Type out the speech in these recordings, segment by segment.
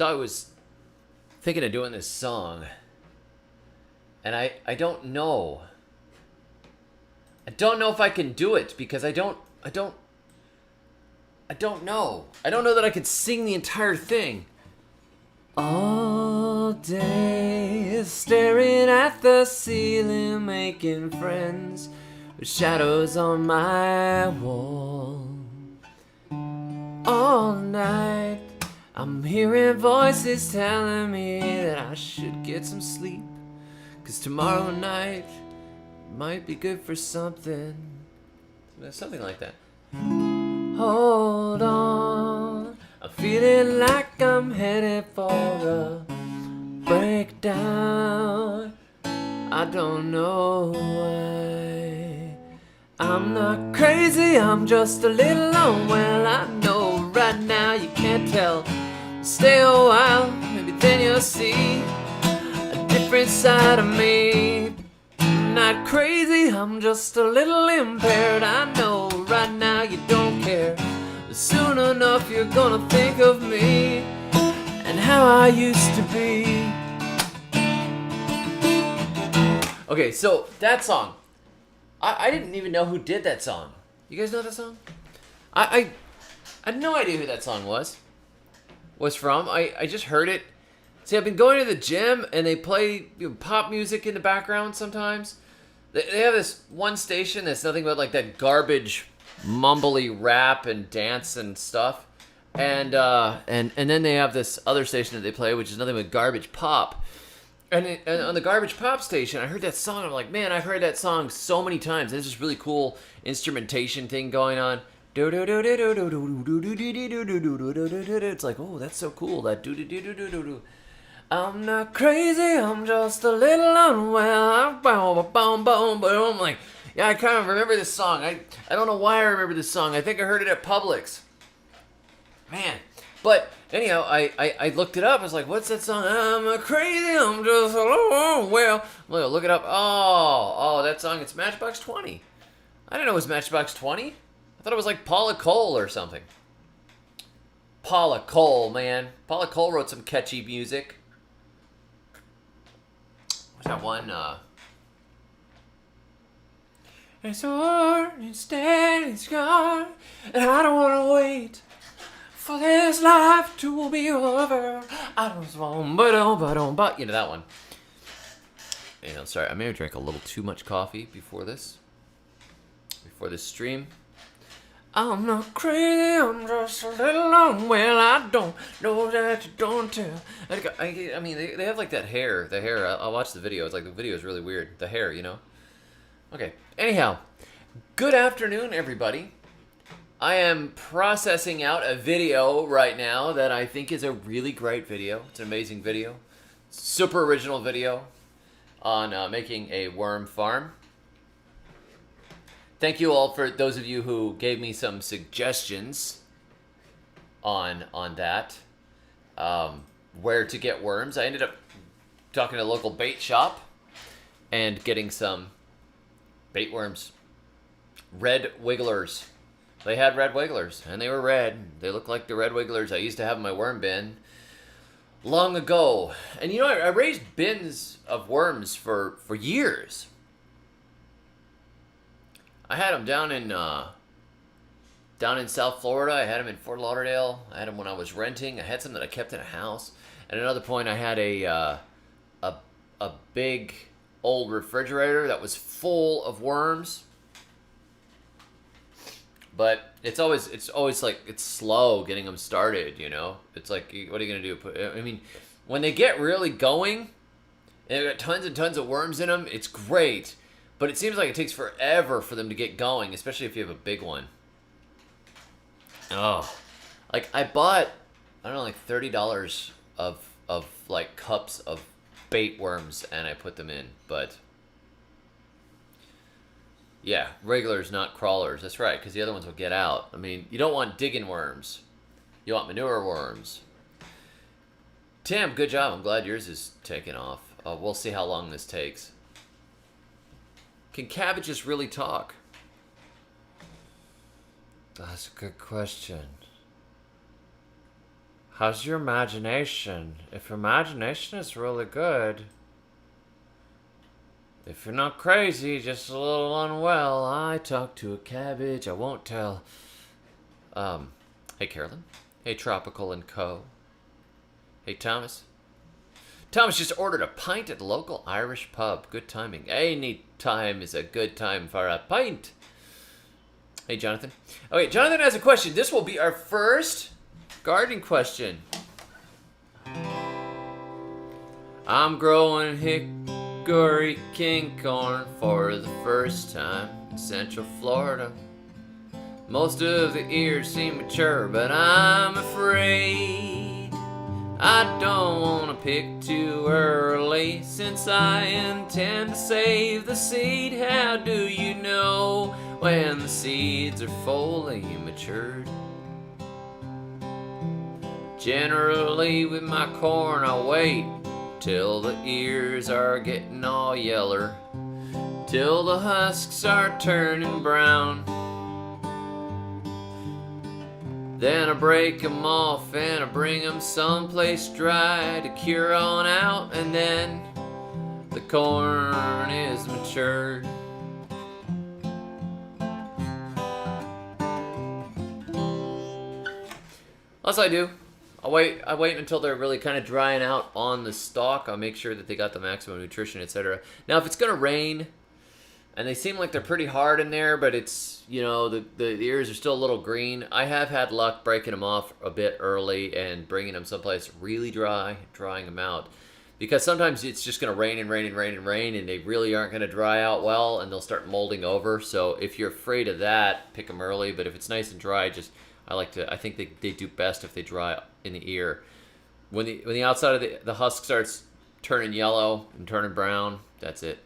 So I was thinking of doing this song, and I don't know. I don't know if I can do it because I don't know. I don't know that I could sing the entire thing. All day staring at the ceiling, making friends with shadows on my wall. All night I'm hearing voices telling me that I should get some sleep, 'cause tomorrow night might be good for something. Something like that. Hold on, I'm feeling like I'm headed for a breakdown. I don't know why. I'm not crazy, I'm just a little unwell. I know right now you can't tell. Stay a while, maybe then you'll see a different side of me. I'm not crazy, I'm just a little impaired. I know right now you don't care. But soon enough you're gonna think of me and how I used to be. Okay, so that song, I didn't even know who did that song. You guys know that song? I had no idea who that song was from. I just heard it. See, I've been going to the gym and they play pop music in the background sometimes. They have this one station that's nothing but like that garbage, mumbly rap and dance and stuff. And then they have this other station that they play, which is nothing but garbage pop. And on the garbage pop station, I heard that song. I'm like, man, I've heard that song so many times. There's this really cool instrumentation thing going on. It's like, oh, that's so cool. That do. I'm not crazy, I'm just a little unwell. I'm like, yeah, I kind of remember this song. I don't know why I remember this song. I think I heard it at Publix. Man. But anyhow, I looked it up. I was like, what's that song? I'm not crazy, I'm just a little unwell. Look it up. Oh, that song, it's Matchbox 20. I didn't know it was Matchbox 20. I thought it was like Paula Cole or something. Paula Cole, man. Paula Cole wrote some catchy music. What's that one? It's hard, instead it's gone, and I don't want to wait for this life to be over. I don't want, but you know that one. Sorry, I may have drank a little too much coffee before this stream. I'm not crazy, I'm just a little unwell. I don't know that you don't tell. I mean, they have like that hair. The hair, I'll watch the video. It's like the video is really weird. The hair, Okay, anyhow, good afternoon, everybody. I am processing out a video right now that I think is a really great video. It's an amazing video. Super original video on making a worm farm. Thank you all for those of you who gave me some suggestions on that. Where to get worms. I ended up talking to a local bait shop and getting some bait worms. Red wigglers. They had red wigglers, and they were red. They looked like the red wigglers I used to have in my worm bin long ago. And I raised bins of worms for years. I had them down in South Florida. I had them in Fort Lauderdale. I had them when I was renting. I had some that I kept in a house. At another point, I had a big old refrigerator that was full of worms. But it's always like it's slow getting them started. It's like, what are you gonna do? I mean, when they get really going, and they've got tons and tons of worms in them, it's great. But it seems like it takes forever for them to get going, especially if you have a big one. Oh, like I bought, I don't know, like $30 of like cups of bait worms, and I put them in. But yeah, regulars, not crawlers. That's right, because the other ones will get out. I mean, you don't want digging worms. You want manure worms. Tim, good job. I'm glad yours is taking off. We'll see how long this takes. Can cabbages really talk? That's a good question. How's your imagination? If your imagination is really good, if you're not crazy, just a little unwell, I talked to a cabbage. I won't tell. Hey, Carolyn. Hey, Tropical and Co. Hey, Thomas. Thomas just ordered a pint at the local Irish pub. Good timing. Any time is a good time for a pint. Hey, Jonathan. Okay, Jonathan has a question. This will be our first gardening question. I'm growing hickory king corn for the first time in Central Florida. Most of the ears seem mature, but I'm afraid I don't want to pick too early, since I intend to save the seed. How do you know when the seeds are fully matured? Generally with my corn I wait till the ears are getting all yeller, till the husks are turning brown. Then I break 'em off and I bring 'em someplace dry to cure on out, and then the corn is matured. That's what I do. I wait until they're really kind of drying out on the stalk. I'll make sure that they got the maximum nutrition, etc. Now, if it's gonna rain, and they seem like they're pretty hard in there, but it's, you know, the ears are still a little green, I have had luck breaking them off a bit early and bringing them someplace really dry, drying them out. Because sometimes it's just going to rain and rain and rain and rain, and they really aren't going to dry out well, and they'll start molding over. So if you're afraid of that, pick them early. But if it's nice and dry, I think they do best if they dry in the ear. When the outside of the husk starts turning yellow and turning brown, that's it.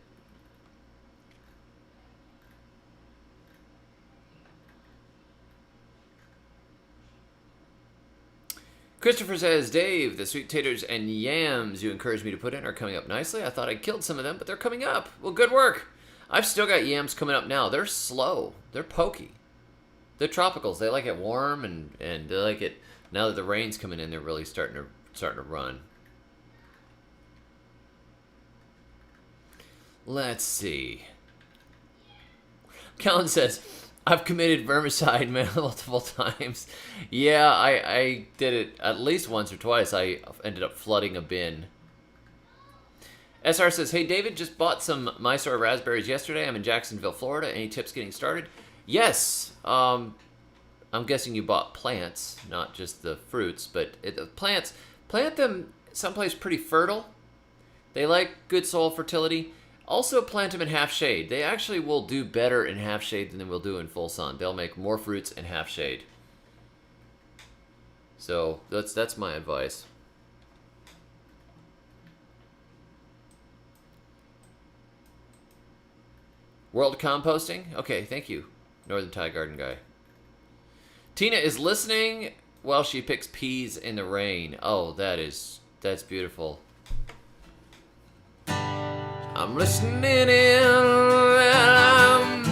Christopher says, Dave, the sweet taters and yams you encouraged me to put in are coming up nicely. I thought I killed some of them, but they're coming up. Well, good work. I've still got yams coming up now. They're slow. They're pokey. They're tropicals. They like it warm, and they like it now that the rain's coming in. They're really starting to run. Let's see. Kellen says, I've committed vermicide multiple times. Yeah, I did it at least once or twice. I ended up flooding a bin. SR says, hey, David, just bought some Mysore raspberries yesterday. I'm in Jacksonville, Florida. Any tips getting started? Yes. I'm guessing you bought plants, not just the fruits. But the plants, plant them someplace pretty fertile. They like good soil fertility. Also plant them in half shade. They actually will do better in half shade than they will do in full sun. They'll make more fruits in half shade. So that's my advice. World composting? Okay, thank you, Northern Thai Garden Guy. Tina is listening while she picks peas in the rain. Oh, that's beautiful. I'm listening in and I'm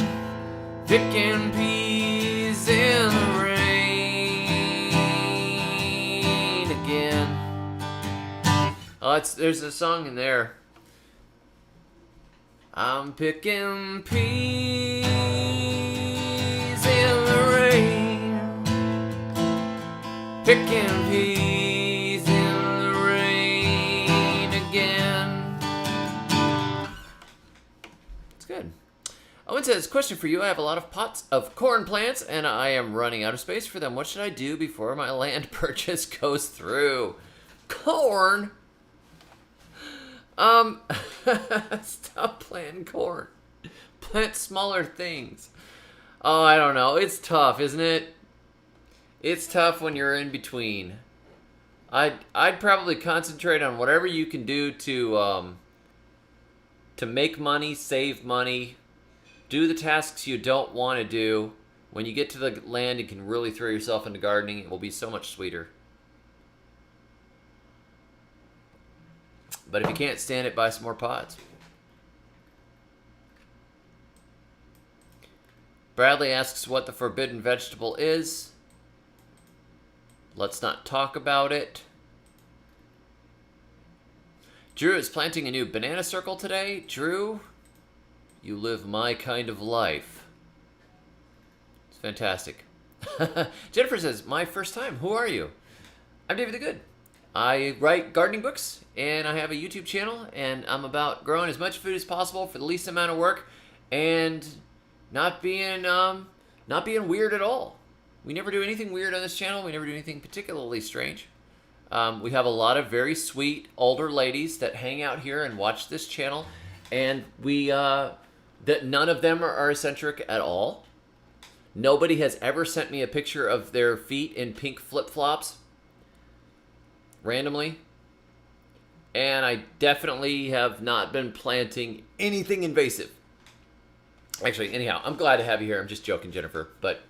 picking peas in the rain again. Oh, there's a song in there. I'm picking peas in the rain, picking peas in the rain again. It's good. Owen says, question for you. I have a lot of pots of corn plants and I am running out of space for them. What should I do before my land purchase goes through? Corn? Stop planting corn. Plant smaller things. Oh, I don't know. It's tough, isn't it? It's tough when you're in between. I'd probably concentrate on whatever you can do to make money, save money, do the tasks you don't want to do. When you get to the land, you can really throw yourself into gardening. It will be so much sweeter. But if you can't stand it, buy some more pots. Bradley asks what the forbidden vegetable is. Let's not talk about it. Drew is planting a new banana circle today. Drew, you live my kind of life. It's fantastic. Jennifer says, my first time. Who are you? I'm David the Good. I write gardening books, and I have a YouTube channel, and I'm about growing as much food as possible for the least amount of work, and not being weird at all. We never do anything weird on this channel. We never do anything particularly strange. We have a lot of very sweet older ladies that hang out here and watch this channel, and that none of them are eccentric at all. Nobody has ever sent me a picture of their feet in pink flip-flops randomly, and I definitely have not been planting anything invasive. Actually, anyhow, I'm glad to have you here. I'm just joking, Jennifer, but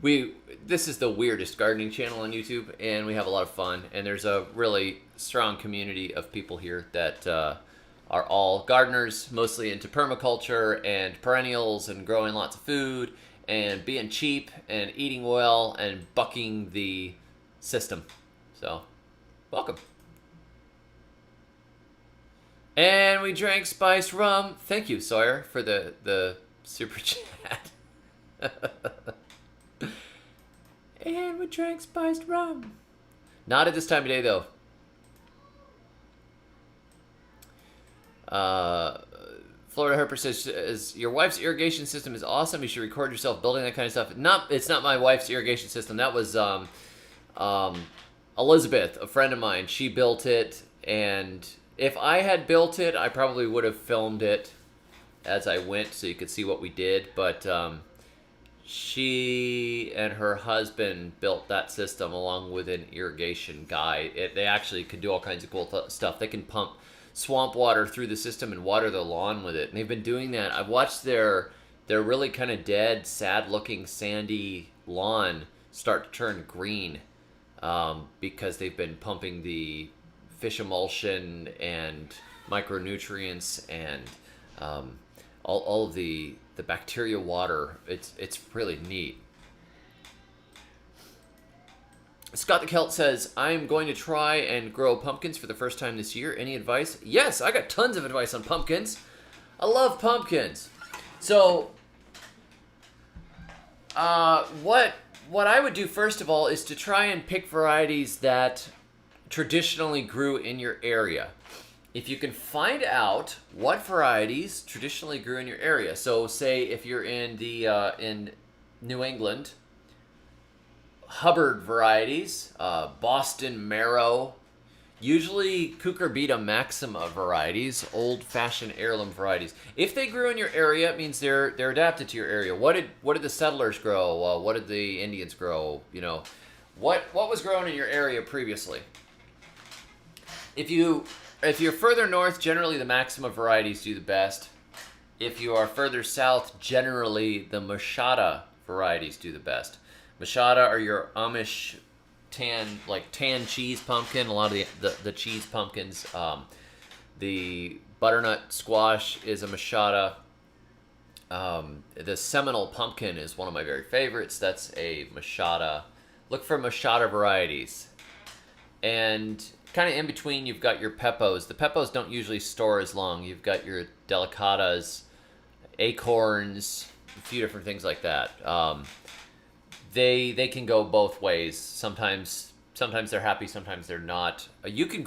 this is the weirdest gardening channel on YouTube, and we have a lot of fun, and there's a really strong community of people here that are all gardeners, mostly into permaculture and perennials and growing lots of food and being cheap and eating well and bucking the system. So, welcome. And we drank spiced rum. Thank you, Sawyer, for the super chat. And we drank spiced rum. Not at this time of day, though. Florida Herper says, your wife's irrigation system is awesome. You should record yourself building that kind of stuff. It's not my wife's irrigation system. That was Elizabeth, a friend of mine. She built it, and if I had built it, I probably would have filmed it as I went so you could see what we did. But she and her husband built that system along with an irrigation guy. They actually can do all kinds of cool stuff. They can pump swamp water through the system and water the lawn with it. And they've been doing that. I've watched their really kind of dead, sad-looking, sandy lawn start to turn green because they've been pumping the fish emulsion and micronutrients and all of the bacteria water. It's really neat. Scott the Celt says, I'm going to try and grow pumpkins for the first time this year. Any advice? Yes, I got tons of advice on pumpkins. I love pumpkins. So, what I would do first of all is to try and pick varieties that traditionally grew in your area. If you can find out what varieties traditionally grew in your area. So, say if you're in in New England, Hubbard varieties, Boston Marrow, usually Cucurbita maxima varieties, old-fashioned heirloom varieties. If they grew in your area, it means they're adapted to your area. What did the settlers grow? What did the Indians grow? You know, what was grown in your area previously? If you're further north, generally the maxima varieties do the best. If you are further south, generally the Machada varieties do the best. Machada are your Amish tan cheese pumpkin. A lot of the cheese pumpkins. The butternut squash is a Machada. The Seminole pumpkin is one of my very favorites. That's a Machada. Look for Machada varieties. And kind of in between, you've got your Peppos. The Peppos don't usually store as long. You've got your Delicatas, Acorns, a few different things like that. They can go both ways. Sometimes they're happy, sometimes they're not. You can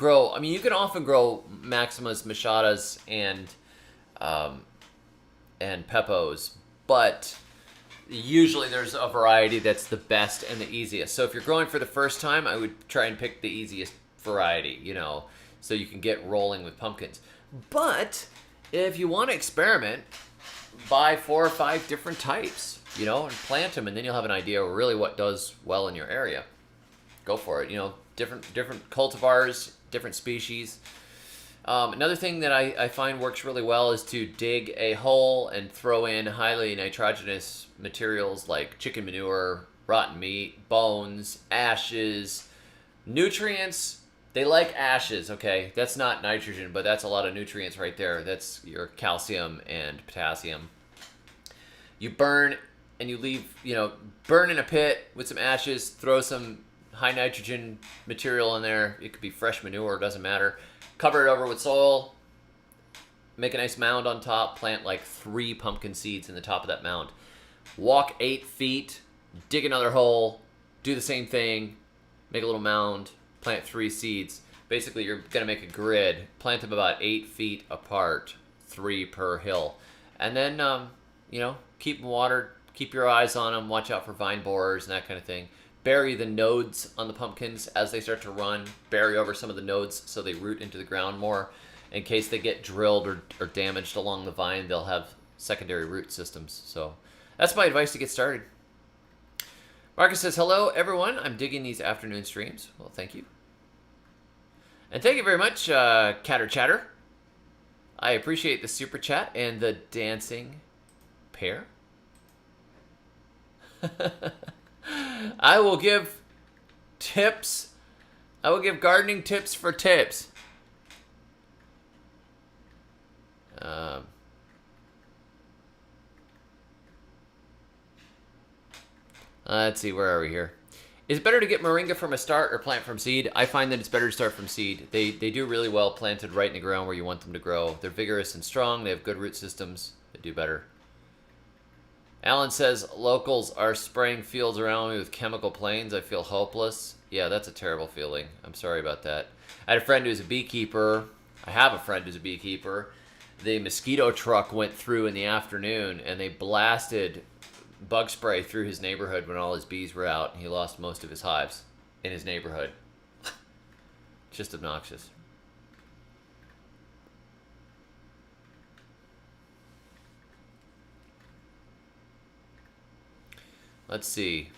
often grow Maximas, Machadas, and Peppos, but usually there's a variety that's the best and the easiest. So if you're growing for the first time, I would try and pick the easiest variety, so you can get rolling with pumpkins. But if you want to experiment, buy 4 or 5 different types, and plant them, and then you'll have an idea of really what does well in your area. Go for it. Different cultivars, different species. Another thing that I find works really well is to dig a hole and throw in highly nitrogenous materials like chicken manure, rotten meat, bones, ashes, nutrients. They like ashes, okay? That's not nitrogen, but that's a lot of nutrients right there. That's your calcium and potassium. You burn and you leave, burn in a pit with some ashes, throw some high nitrogen material in there. It could be fresh manure, it doesn't matter. Cover it over with soil, make a nice mound on top, plant like 3 pumpkin seeds in the top of that mound. Walk 8 feet, dig another hole, do the same thing, make a little mound, plant 3 seeds. Basically, you're going to make a grid, plant them about 8 feet apart, 3 per hill. And then, keep them watered, keep your eyes on them, watch out for vine borers and that kind of thing. Bury the nodes on the pumpkins as they start to run. Bury over some of the nodes so they root into the ground more. In case they get drilled or damaged along the vine, they'll have secondary root systems. So that's my advice to get started. Marcus says, hello, everyone. I'm digging these afternoon streams. Well, thank you. And thank you very much, Catter Chatter. I appreciate the super chat and the dancing pear. I will give tips. I will give gardening tips for tips. Let's see, where are we here? Is it better to get Moringa from a start or plant from seed? I find that it's better to start from seed. They do really well planted right in the ground where you want them to grow. They're vigorous and strong. They have good root systems. They do better. Alan says, locals are spraying fields around me with chemical planes. I feel hopeless. Yeah, that's a terrible feeling. I'm sorry about that. I had a friend who's a beekeeper. I have a friend who's a beekeeper. The mosquito truck went through in the afternoon, and they blasted bug spray through his neighborhood when all his bees were out, and he lost most of his hives in his neighborhood. Just obnoxious. Let's see.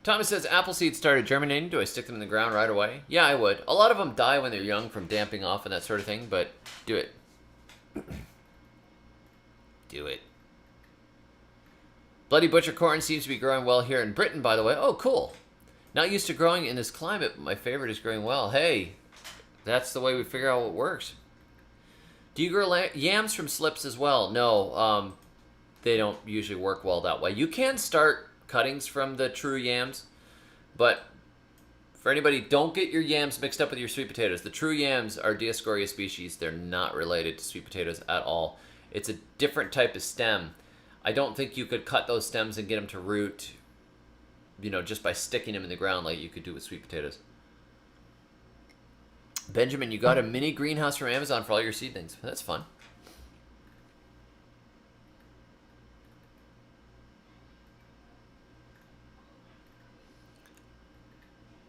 Thomas says, apple seeds started germinating. Do I stick them in the ground right away? Yeah, I would. A lot of them die when they're young from damping off and that sort of thing, but do it. Do it. Bloody butcher corn seems to be growing well here in Britain, by the way. Oh, cool. Not used to growing in this climate, but my favorite is growing well. Hey, that's the way we figure out what works. Do you grow yams from slips as well? No, they don't usually work well that way. You can start cuttings from the true yams, but for anybody, don't get your yams mixed up with your sweet potatoes. The true yams are Dioscorea species. They're not related to sweet potatoes at all. It's a different type of stem. I don't think you could cut those stems and get them to root, just by sticking them in the ground like you could do with sweet potatoes. Benjamin, you got a mini greenhouse from Amazon for all your seedlings. That's fun.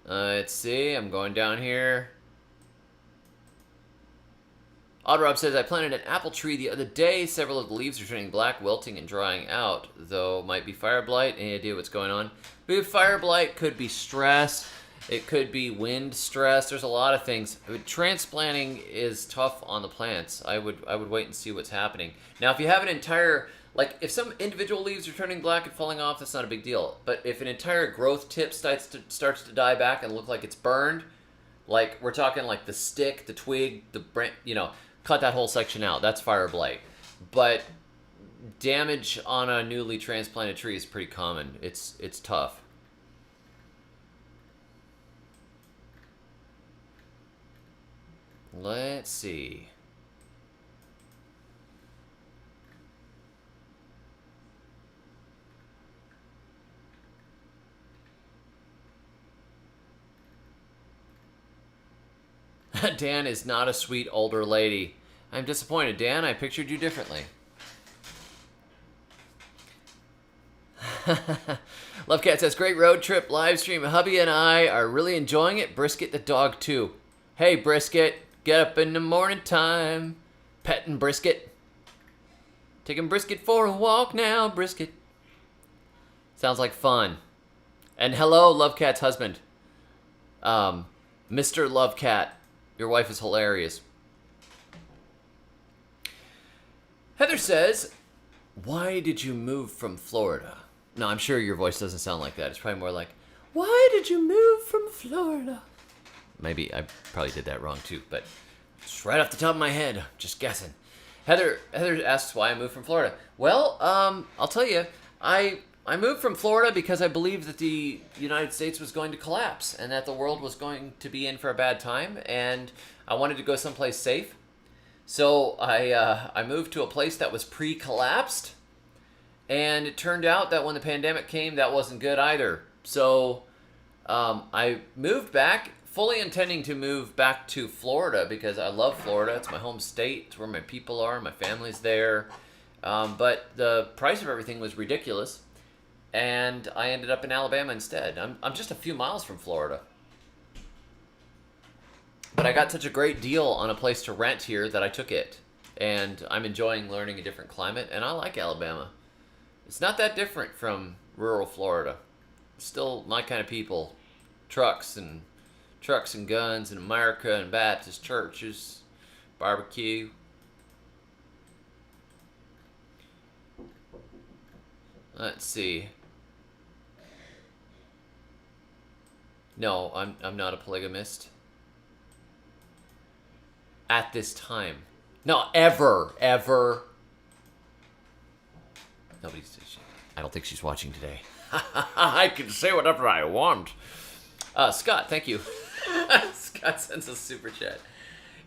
Let's see, I'm going down here. Oddrob says, I planted an apple tree the other day. Several of the leaves are turning black, wilting, and drying out. Though, might be fire blight. Any idea what's going on? Fire blight could be stress. It could be wind stress. There's a lot of things. Transplanting is tough on the plants. I would wait and see what's happening. Now, if you have an entire... if some individual leaves are turning black and falling off, that's not a big deal. But if an entire growth tip starts to die back and look like it's burned, we're talking the stick, the twig, the branch, cut that whole section out. That's fire blight. But damage on a newly transplanted tree is pretty common. It's tough. Let's see. Dan is not a sweet older lady. I'm disappointed, Dan. I pictured you differently. Lovecat says, great road trip live stream. Hubby and I are really enjoying it. Brisket the dog too. Hey, Brisket. Get up in the morning time. Petting Brisket. Taking Brisket for a walk now, Brisket. Sounds like fun. And hello, Lovecat's husband. Mr. Lovecat. Your wife is hilarious. Heather says, why did you move from Florida? No, I'm sure your voice doesn't sound like that. It's probably more like, why did you move from Florida? Maybe I probably did that wrong too, but it's right off the top of my head. Just guessing. Heather asks why I moved from Florida. Well, I'll tell you, I I moved from Florida because I believed that the United States was going to collapse and that the world was going to be in for a bad time, and I wanted to go someplace safe. So I moved to a place that was pre-collapsed, and it turned out that when the pandemic came, that wasn't good either. So I moved back, fully intending to move back to Florida because I love Florida. It's my home state. It's where my people are. My family's there. But the price of everything was ridiculous, and I ended up in Alabama instead. I'm just a few miles from Florida. But I got such a great deal on a place to rent here that I took it. And I'm enjoying learning a different climate, and I like Alabama. It's not that different from rural Florida. Still my kind of people. Trucks and guns and America and Baptist churches, barbecue. Let's see. No, I'm not a polygamist. At this time. No, ever. Nobody's. I don't think she's watching today. I can say whatever I want. Scott, thank you. Scott sends a super chat.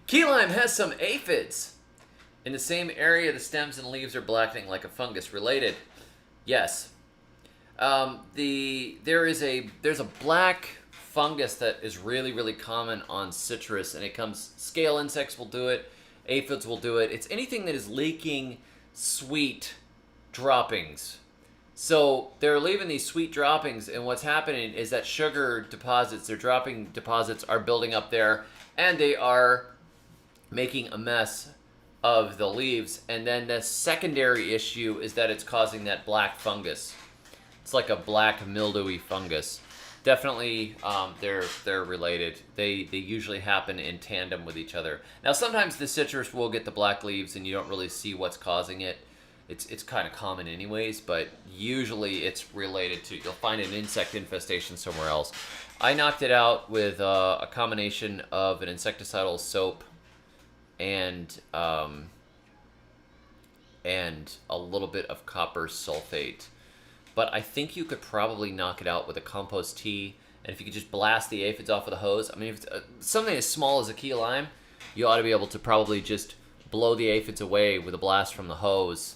Key lime has some aphids. In the same area, the stems and leaves are blackening like a fungus. Related? Yes. There's a black fungus that is really, really common on citrus, and it comes. Scale insects will do it. Aphids will do it. It's anything that is leaking sweet droppings. So they're leaving these sweet droppings, and what's happening is that sugar deposits, their dropping deposits, are building up there, and they are making a mess of the leaves. And then the secondary issue is that it's causing that black fungus. It's like a black mildewy fungus. Definitely, they're related. They usually happen in tandem with each other. Now, sometimes the citrus will get the black leaves, and you don't really see what's causing it. It's kind of common anyways, but usually it's related to, you'll find an insect infestation somewhere else. I knocked it out with a combination of an insecticidal soap and a little bit of copper sulfate. But I think you could probably knock it out with a compost tea, and if you could just blast the aphids off with a hose. I mean, if it's something as small as a key lime, you ought to be able to probably just blow the aphids away with a blast from the hose,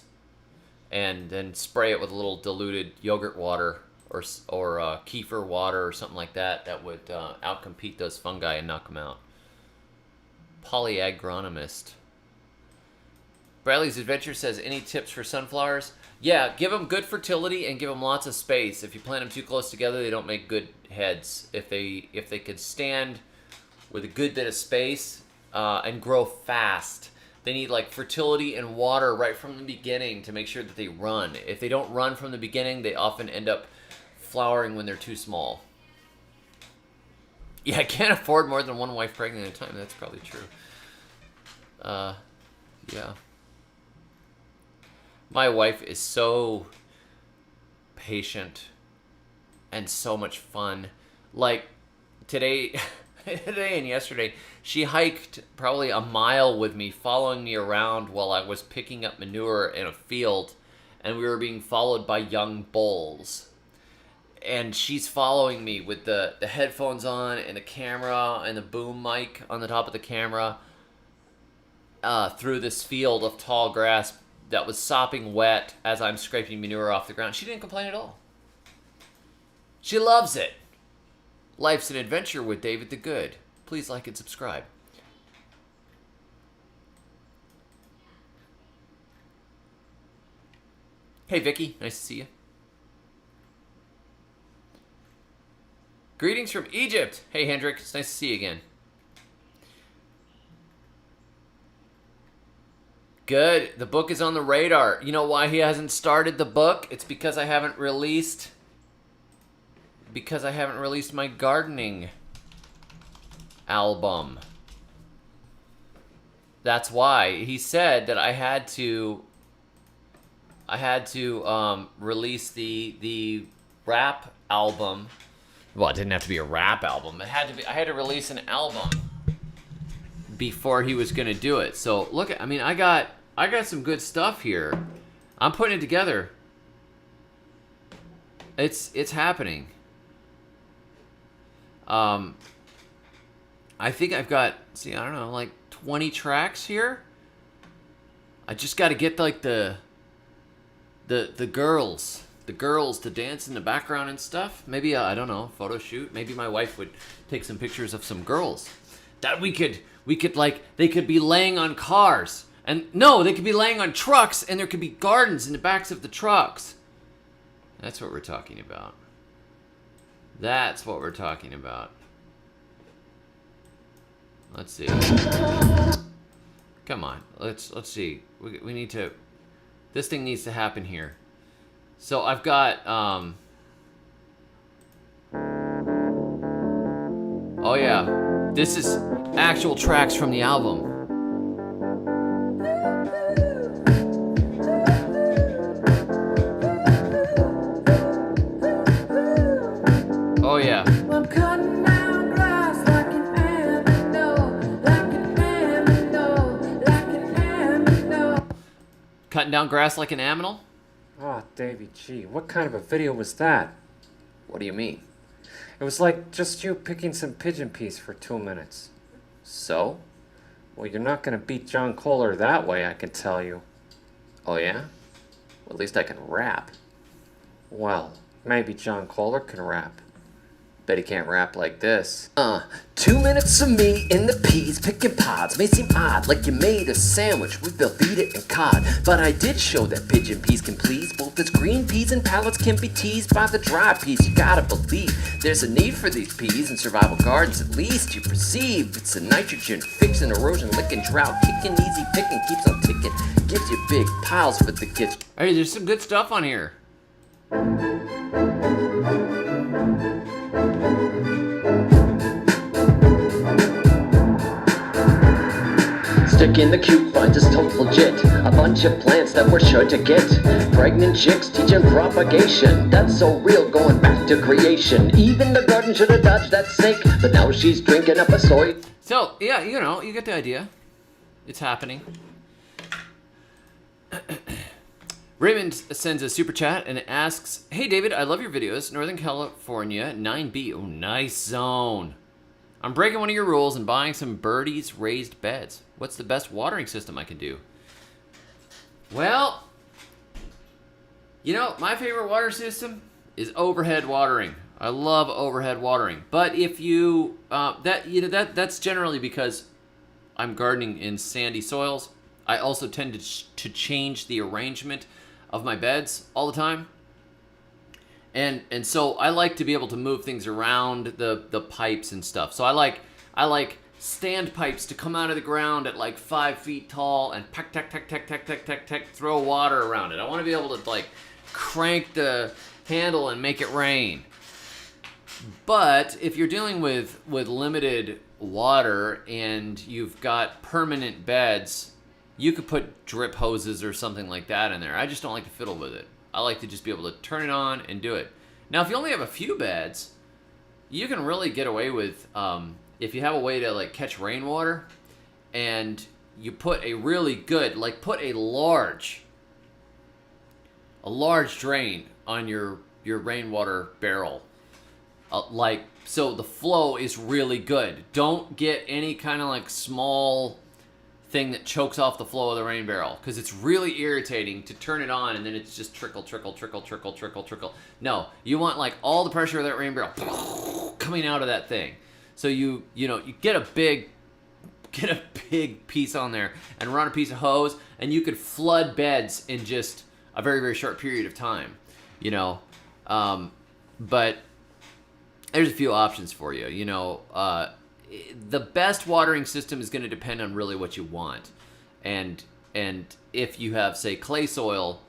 and then spray it with a little diluted yogurt water or kefir water or something like that. That would outcompete those fungi and knock them out. Polyagronomist. Bradley's Adventure says, any tips for sunflowers? Yeah, give them good fertility and give them lots of space. If you plant them too close together, they don't make good heads. If they could stand with a good bit of space and grow fast, they need like fertility and water right from the beginning to make sure that they run. If they don't run from the beginning, they often end up flowering when they're too small. Yeah, I can't afford more than one wife pregnant at a time. That's probably true. Yeah. My wife is so patient and so much fun. Like today and yesterday, she hiked probably a mile with me, following me around while I was picking up manure in a field, and we were being followed by young bulls. And she's following me with the headphones on and the camera and the boom mic on the top of the camera through this field of tall grass that was sopping wet as I'm scraping manure off the ground. She didn't complain at all. She loves it. Life's an adventure with David the Good. Please like and subscribe. Hey, Vicky. Nice to see you. Greetings from Egypt. Hey, Hendrik. It's nice to see you again. Good. The book is on the radar. You know why he hasn't started the book? It's because I haven't released my gardening album. That's why. He said that I had to release the rap album. Well, it didn't have to be a rap album. I had to release an album before he was going to do it. So, look, I mean, I got some good stuff here. I'm putting it together. It's happening. I think I've got, see, I don't know, like 20 tracks here. I just got to get like the girls to dance in the background and stuff. Maybe I don't know, photo shoot. Maybe my wife would take some pictures of some girls that we could like, they could be laying on cars, and no, they could be laying on trucks, and there could be gardens in the backs of the trucks. That's what we're talking about. That's what we're talking about. Let's see. Come on, let's see. We need to. This thing needs to happen here. So I've got. Oh yeah, this is actual tracks from the album. Oh yeah. Cutting down grass like an aminal? Oh, Davey G, what kind of a video was that? What do you mean? It was like just you picking some pigeon peas for 2 minutes. So? Well, you're not gonna beat John Kohler that way, I can tell you. Oh yeah? Well, at least I can rap. Well, maybe John Kohler can rap. Bet he can't rap like this. 2 minutes of me in the peas, picking pods. May seem odd, like you made a sandwich with Velveeta and cod. But I did show that pigeon peas can please. Both its green peas and pallets can be teased by the dry peas. You gotta believe there's a need for these peas in survival gardens. At least you perceive it's a nitrogen fixing, erosion, licking, drought kicking, easy picking, keeps on ticking. Gives you big piles for the kitchen. Hey, there's some good stuff on here. Stick in the cute finds is total legit. A bunch of plants that we're sure to get. Pregnant chicks teaching propagation. That's so real, going back to creation. Even the garden should have dodged that snake, but now she's drinking up a soy. So, yeah, you know, you get the idea. It's happening. Raymond sends a super chat and asks, "Hey David, I love your videos. Northern California, 9B. Oh, nice zone. I'm breaking one of your rules and buying some birdies raised beds. What's the best watering system I can do?" Well, you know, my favorite water system is overhead watering. I love overhead watering. But if you that's generally because I'm gardening in sandy soils. I also tend to change the arrangement of my beds all the time. And so I like to be able to move things around the pipes and stuff. So I like stand pipes to come out of the ground at like 5 feet tall and peck, tack, tack, tack, tack, tack, tack, tack, throw water around it. I want to be able to like crank the handle and make it rain. But if you're dealing with limited water and you've got permanent beds, you could put drip hoses or something like that in there. I just don't like to fiddle with it. I like to just be able to turn it on and do it. Now, if you only have a few beds, you can really get away with, if you have a way to like catch rainwater and you put a really good, like put a large drain on your rainwater barrel. Like, so the flow is really good. Don't get any kind of like small thing that chokes off the flow of the rain barrel, because it's really irritating to turn it on and then it's just trickle, trickle, trickle, trickle, trickle, trickle. No, you want like all the pressure of that rain barrel coming out of that thing. So you get a big piece on there and run a piece of hose, and you could flood beds in just a very, very short period of time. But there's a few options for you. The best watering system is going to depend on really what you want. And if you have, say, clay soil,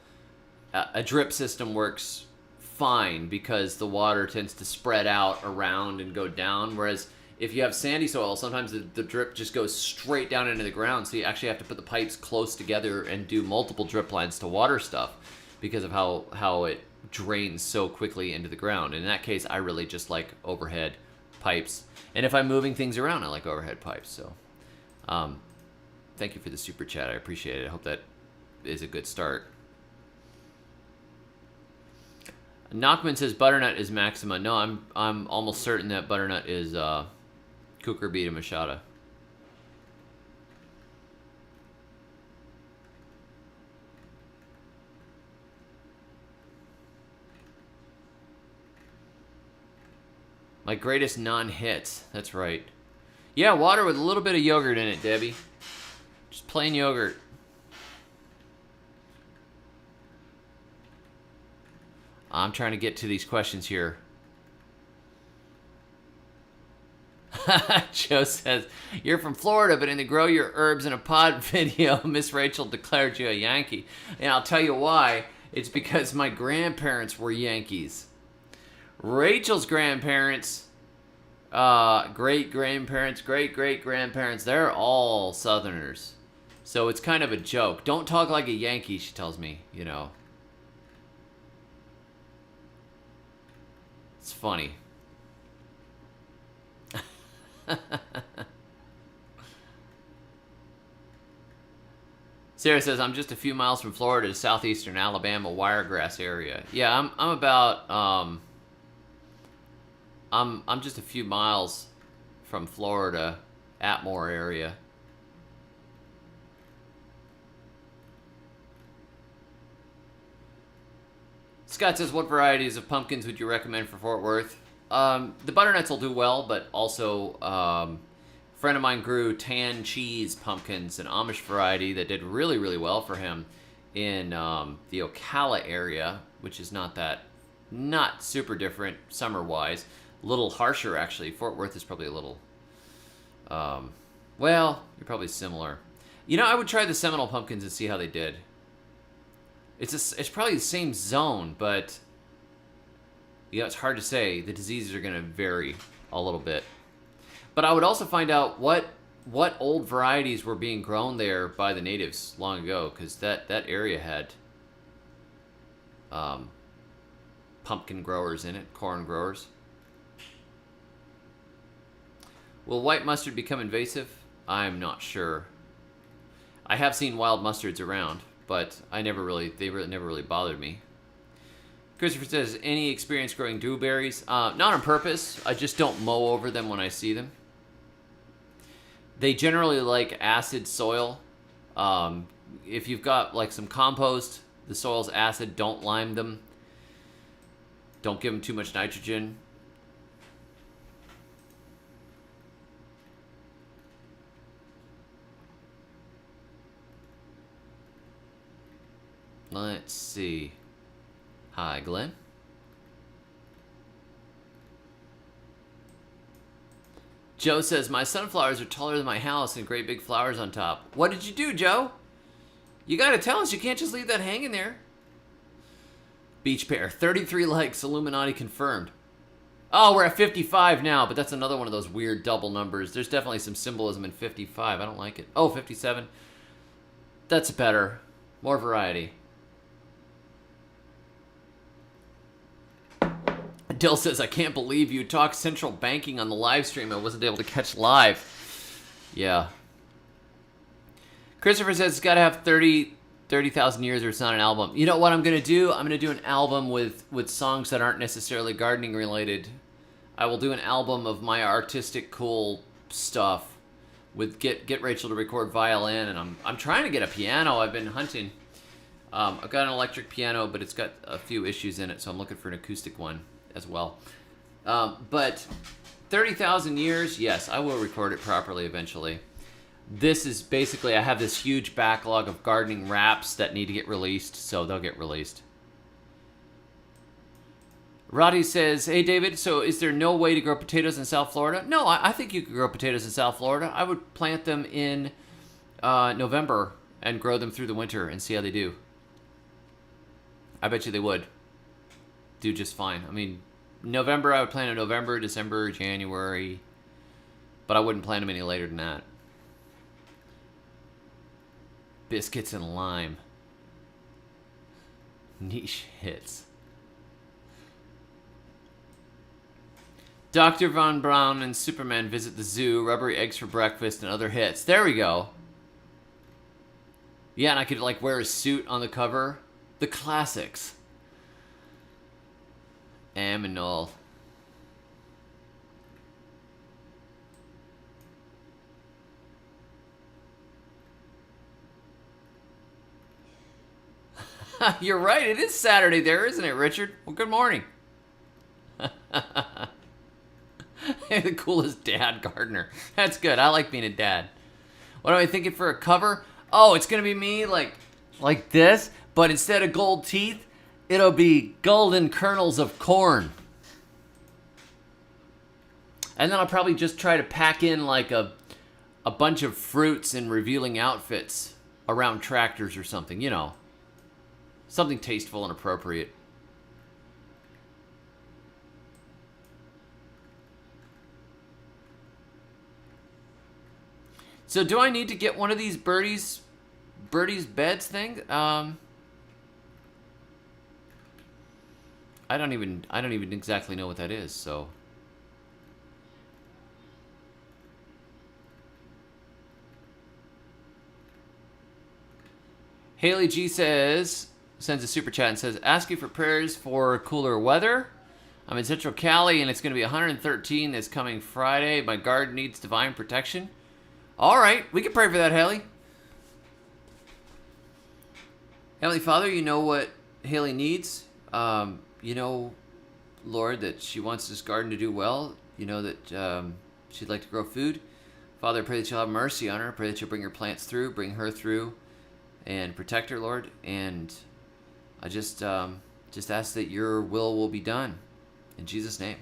a drip system works fine because the water tends to spread out around and go down. Whereas if you have sandy soil, sometimes the drip just goes straight down into the ground. So you actually have to put the pipes close together and do multiple drip lines to water stuff because of how it drains so quickly into the ground. In that case, I really just like overhead pipes. And if I'm moving things around, I like overhead pipes. So thank you for the super chat. I appreciate it. I hope that is a good start. Knockman says butternut is Maxima. No, I'm almost certain that butternut is Cucurbita machata. My greatest non-hits. That's right. Yeah, water with a little bit of yogurt in it, Debbie. Just plain yogurt. I'm trying to get to these questions here. Joe says, you're from Florida, but in the Grow Your Herbs in a Pod video, Miss Rachel declared you a Yankee. And I'll tell you why. It's because my grandparents were Yankees. Rachel's grandparents, great-grandparents, great-great-grandparents, they're all Southerners. So it's kind of a joke. Don't talk like a Yankee, she tells me, you know. It's funny. Sarah says, I'm just a few miles from Florida to southeastern Alabama wiregrass area. Yeah, I'm about I'm just a few miles from Florida, Atmore area. Scott says, what varieties of pumpkins would you recommend for Fort Worth? The butternuts will do well, but also a friend of mine grew tan cheese pumpkins, an Amish variety that did really, really well for him in the Ocala area, which is not super different summer-wise. A little harsher, actually. Fort Worth is probably a little, well, you're probably similar. You know, I would try the Seminole pumpkins and see how they did. It's probably the same zone, but yeah, it's hard to say. The diseases are going to vary a little bit. But I would also find out what old varieties were being grown there by the natives long ago, because that area had pumpkin growers in it, corn growers. Will white mustard become invasive? I'm not sure. I have seen wild mustards around, but they never really bothered me. Christopher says, any experience growing dewberries? Not on purpose. I just don't mow over them when I see them. They generally like acid soil. If you've got like some compost, the soil's acid, don't lime them. Don't give them too much nitrogen. Let's see. Hi, Glenn. Joe says, my sunflowers are taller than my house and great big flowers on top. What did you do, Joe? You gotta tell us. You can't just leave that hanging there. Beach Pear, 33 likes, Illuminati confirmed. Oh, we're at 55 now, but that's another one of those weird double numbers. There's definitely some symbolism in 55. I don't like it. Oh, 57. That's better. More variety. Dill says, I can't believe you talked central banking on the live stream. I wasn't able to catch live. Yeah. Christopher says, it's got to have 30,000 years or it's not an album. You know what I'm going to do? I'm going to do an album with songs that aren't necessarily gardening related. I will do an album of my artistic cool stuff. With get Rachel to record violin, and I'm trying to get a piano. I've been hunting. I've got an electric piano, but it's got a few issues in it, so I'm looking for an acoustic one as well. But 30,000 years, yes, I will record it properly eventually. This is basically, I have this huge backlog of gardening raps that need to get released, so they'll get released. Roddy says, hey David, so is there no way to grow potatoes in South Florida? No, I think you could grow potatoes in South Florida. I would plant them in November and grow them through the winter and see how they do. I bet you they would do just fine. I mean, November, I would plant in November, December, January, but I wouldn't plant them any later than that. Biscuits and lime. Niche hits. Dr. Von Braun and Superman visit the zoo, rubbery eggs for breakfast, and other hits. There we go. Yeah, and I could like wear a suit on the cover. The classics. Aminal. You're right. It is Saturday there, isn't it, Richard? Well, good morning. The coolest dad gardener. That's good. I like being a dad. What am I thinking for a cover? Oh, it's going to be me like this, but instead of gold teeth, it'll be golden kernels of corn. And then I'll probably just try to pack in like a bunch of fruits and revealing outfits around tractors or something, you know. Something tasteful and appropriate. So do I need to get one of these birdie's beds thing? I don't even exactly know what that is, so. Haley G sends a super chat and says, ask you for prayers for cooler weather. I'm in Central Cali and it's going to be 113 this coming Friday. My garden needs divine protection. All right, we can pray for that, Haley. Heavenly Father, you know what Haley needs. You know, Lord, that she wants this garden to do well. You know that she'd like to grow food. Father, I pray that you'll have mercy on her. I pray that you'll bring her plants through, bring her through, and protect her, Lord. And I just ask that your will be done. In Jesus' name.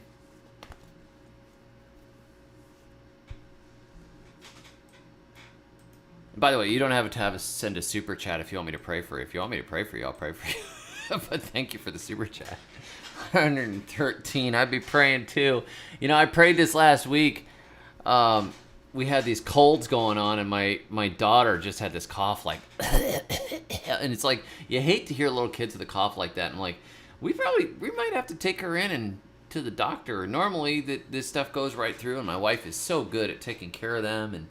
By the way, you don't have to send a super chat if you want me to pray for you. If you want me to pray for you, I'll pray for you. But thank you for the super chat. 113. I'd be praying too. You know, I prayed this last week. We had these colds going on, and my daughter just had this cough, like, and it's like you hate to hear little kids with a cough like that. And I'm like, we might have to take her in and to the doctor. Normally, this stuff goes right through, and my wife is so good at taking care of them and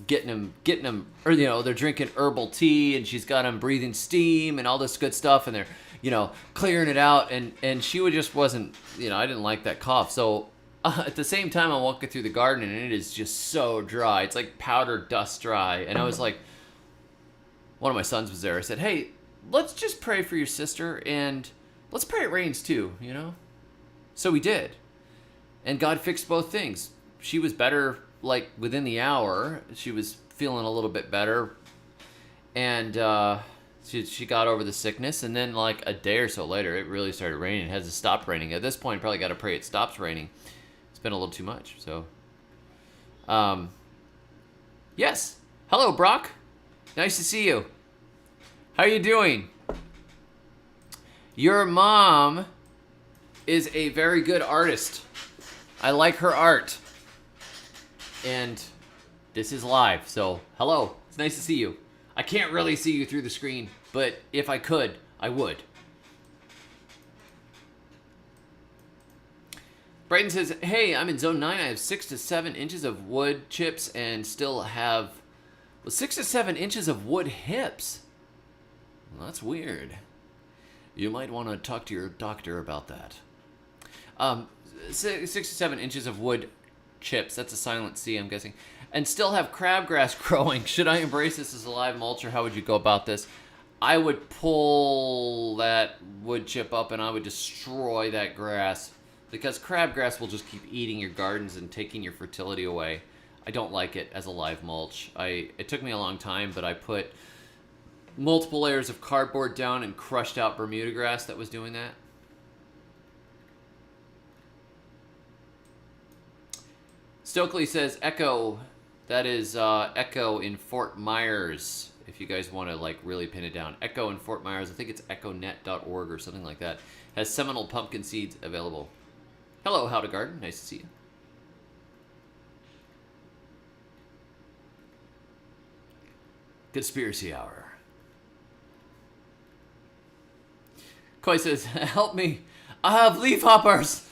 getting them, or you know, they're drinking herbal tea, and she's got them breathing steam and all this good stuff, and they're, you know, clearing it out, and she just wasn't, you know, I didn't like that cough, so. At the same time, I'm walking through the garden, and it is just so dry. It's like powder dust dry. And I was like, one of my sons was there. I said, hey, let's just pray for your sister, and let's pray it rains too, you know? So we did. And God fixed both things. She was better, like, within the hour. She was feeling a little bit better. And she got over the sickness. And then, like, a day or so later, it really started raining. It hasn't stopped raining. At this point, probably got to pray it stops raining. Been a little too much, so yes, hello Brock, nice to see you. How are you doing? Your mom is a very good artist. I like her art, and this is live, so hello, it's nice to see you. I can't really see you through the screen, but if I could, I would. Brayden says, hey, I'm in zone 9. I have 6 to 7 inches of wood chips and still have 6 to 7 inches of wood hips. Well, that's weird. You might want to talk to your doctor about that. 6 to 7 inches of wood chips. That's a silent C, I'm guessing. And still have crabgrass growing. Should I embrace this as a live mulch, or how would you go about this? I would pull that wood chip up and I would destroy that grass. Because crabgrass will just keep eating your gardens and taking your fertility away. I don't like it as a live mulch. It took me a long time, but I put multiple layers of cardboard down and crushed out Bermuda grass that was doing that. Stokely says Echo. That is Echo in Fort Myers. If you guys want to like really pin it down. Echo in Fort Myers. I think it's echonet.org or something like that. Has Seminole pumpkin seeds available. Hello, How to Garden. Nice to see you. Conspiracy Hour. Koi says, help me. I have leaf hoppers.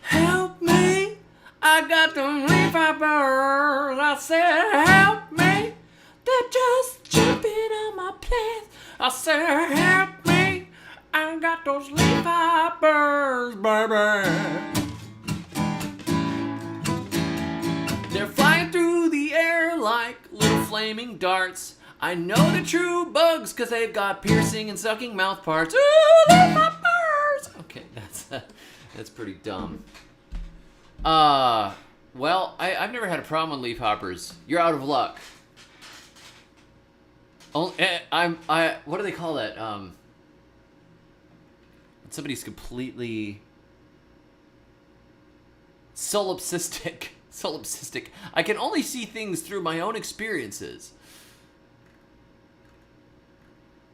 Help me. I got them leaf hoppers. I said, help me. They're just jumping on my plants. I said, help me, I got those leafhoppers, baby. They're flying through the air like little flaming darts. I know they're true bugs because they've got piercing and sucking mouth parts. Ooh, leafhoppers! Okay, that's pretty dumb. Well, I've never had a problem with leafhoppers. You're out of luck. What do they call that? Somebody's completely solipsistic. Solipsistic. I can only see things through my own experiences.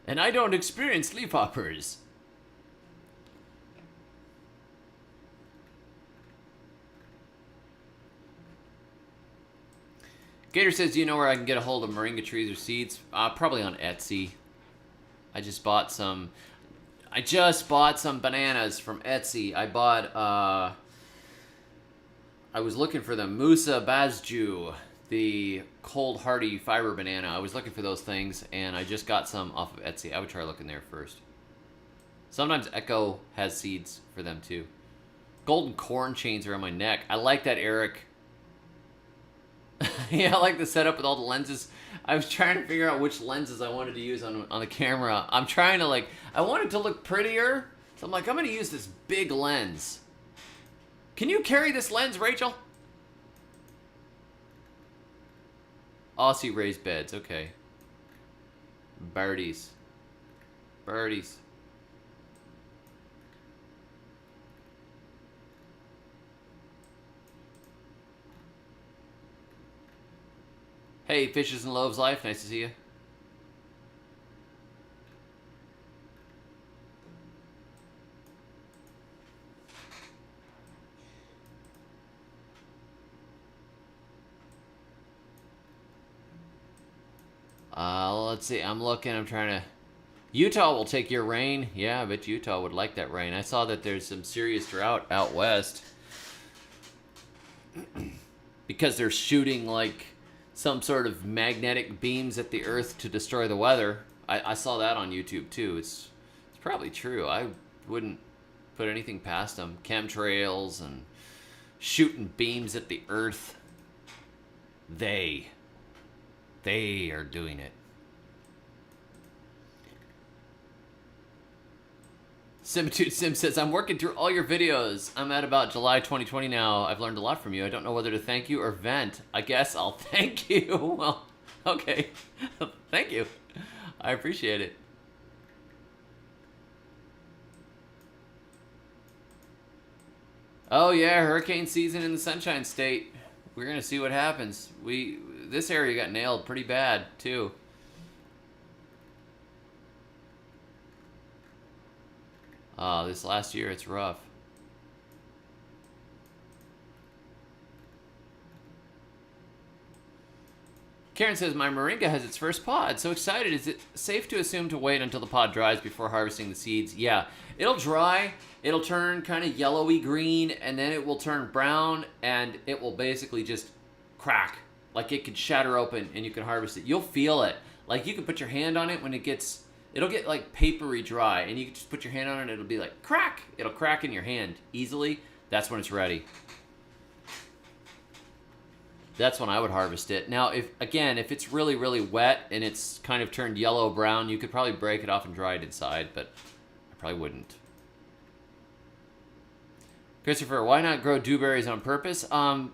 And I don't experience leafhoppers. Gator says, do you know where I can get a hold of moringa trees or seeds? Probably on Etsy. I just bought some bananas from Etsy. I was looking for the Musa Bazju, the cold hardy fiber banana. I was looking for those things, and I just got some off of Etsy. I would try looking there first. Sometimes Echo has seeds for them too. Golden corn chains are on my neck. I like that, Eric. Yeah, I like the setup with all the lenses. I was trying to figure out which lenses I wanted to use on the camera. I'm trying to I want it to look prettier. So I'm like, I'm going to use this big lens. Can you carry this lens, Rachel? Aussie raised beds, okay. Birdies. Birdies. Hey, Fishes and Loaves Life, nice to see you. Let's see, I'm trying to... Utah will take your rain. Yeah, I bet Utah would like that rain. I saw that there's some serious drought out west. Because they're shooting, some sort of magnetic beams at the earth to destroy the weather. I saw that on YouTube, too. It's probably true. I wouldn't put anything past them. Chemtrails and shooting beams at the earth. They are doing it. Simitude Sim says, I'm working through all your videos. I'm at about July 2020 now. I've learned a lot from you. I don't know whether to thank you or vent. I guess I'll thank you. Well, okay. Thank you. I appreciate it. Oh yeah, hurricane season in the Sunshine State. We're gonna see what happens. This area got nailed pretty bad too. This last year it's rough. Karen says, my moringa has its first pod. So excited. Is it safe to assume to wait until the pod dries before harvesting the seeds? Yeah. It'll dry. It'll turn kind of yellowy green, and then it will turn brown, and it will basically just crack. Like it could shatter open, and you can harvest it. You'll feel it. Like you can put your hand on it when it'll get like papery dry, and you can just put your hand on it, and it'll be like crack. It'll crack in your hand easily. That's when it's ready. That's when I would harvest it. Now, if it's really, really wet and it's kind of turned yellow-brown, you could probably break it off and dry it inside, but I probably wouldn't. Christopher, why not grow dewberries on purpose? Well,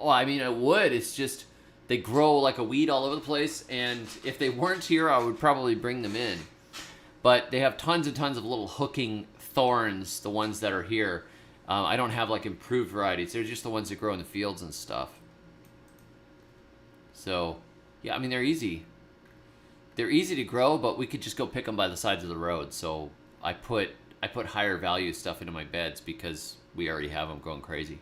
I mean, I would. It's just they grow like a weed all over the place, and if they weren't here, I would probably bring them in. But they have tons and tons of little hooking thorns, the ones that are here. I don't have like improved varieties. They're just the ones that grow in the fields and stuff. So, yeah, I mean, they're easy. They're easy to grow, but we could just go pick them by the sides of the road. So I put higher value stuff into my beds because we already have them going crazy.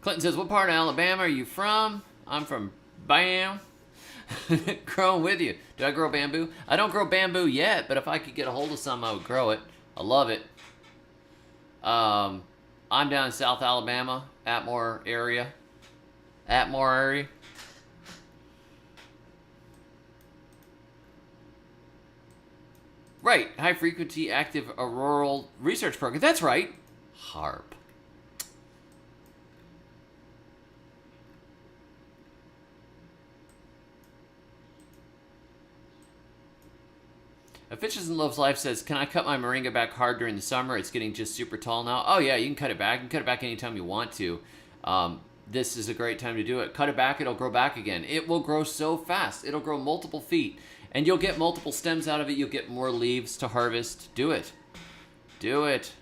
Clinton says, what part of Alabama are you from? I'm from Bam. Growing with you. Do I grow bamboo? I don't grow bamboo yet, but if I could get a hold of some, I would grow it. I love it. I'm down in South Alabama, Atmore area. At Morari. Right. High frequency active auroral research program. That's right. HARP. Fishes and Loves Life says, can I cut my moringa back hard during the summer? It's getting just super tall now. Oh, yeah, you can cut it back. You can cut it back anytime you want to. This is a great time to do it. Cut it back, it'll grow back again. It will grow so fast. It'll grow multiple feet. And you'll get multiple stems out of it. You'll get more leaves to harvest. Do it. Do it.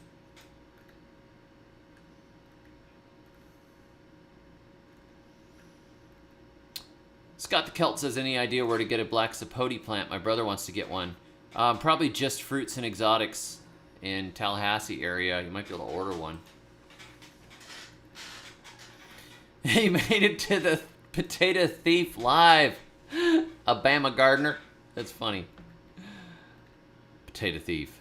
Scott the Celt says, any idea where to get a black sapote plant? My brother wants to get one. Probably just fruits and exotics in Tallahassee area. You might be able to order one. He made it to the Potato Thief live. A Bama gardener. That's funny. Potato Thief.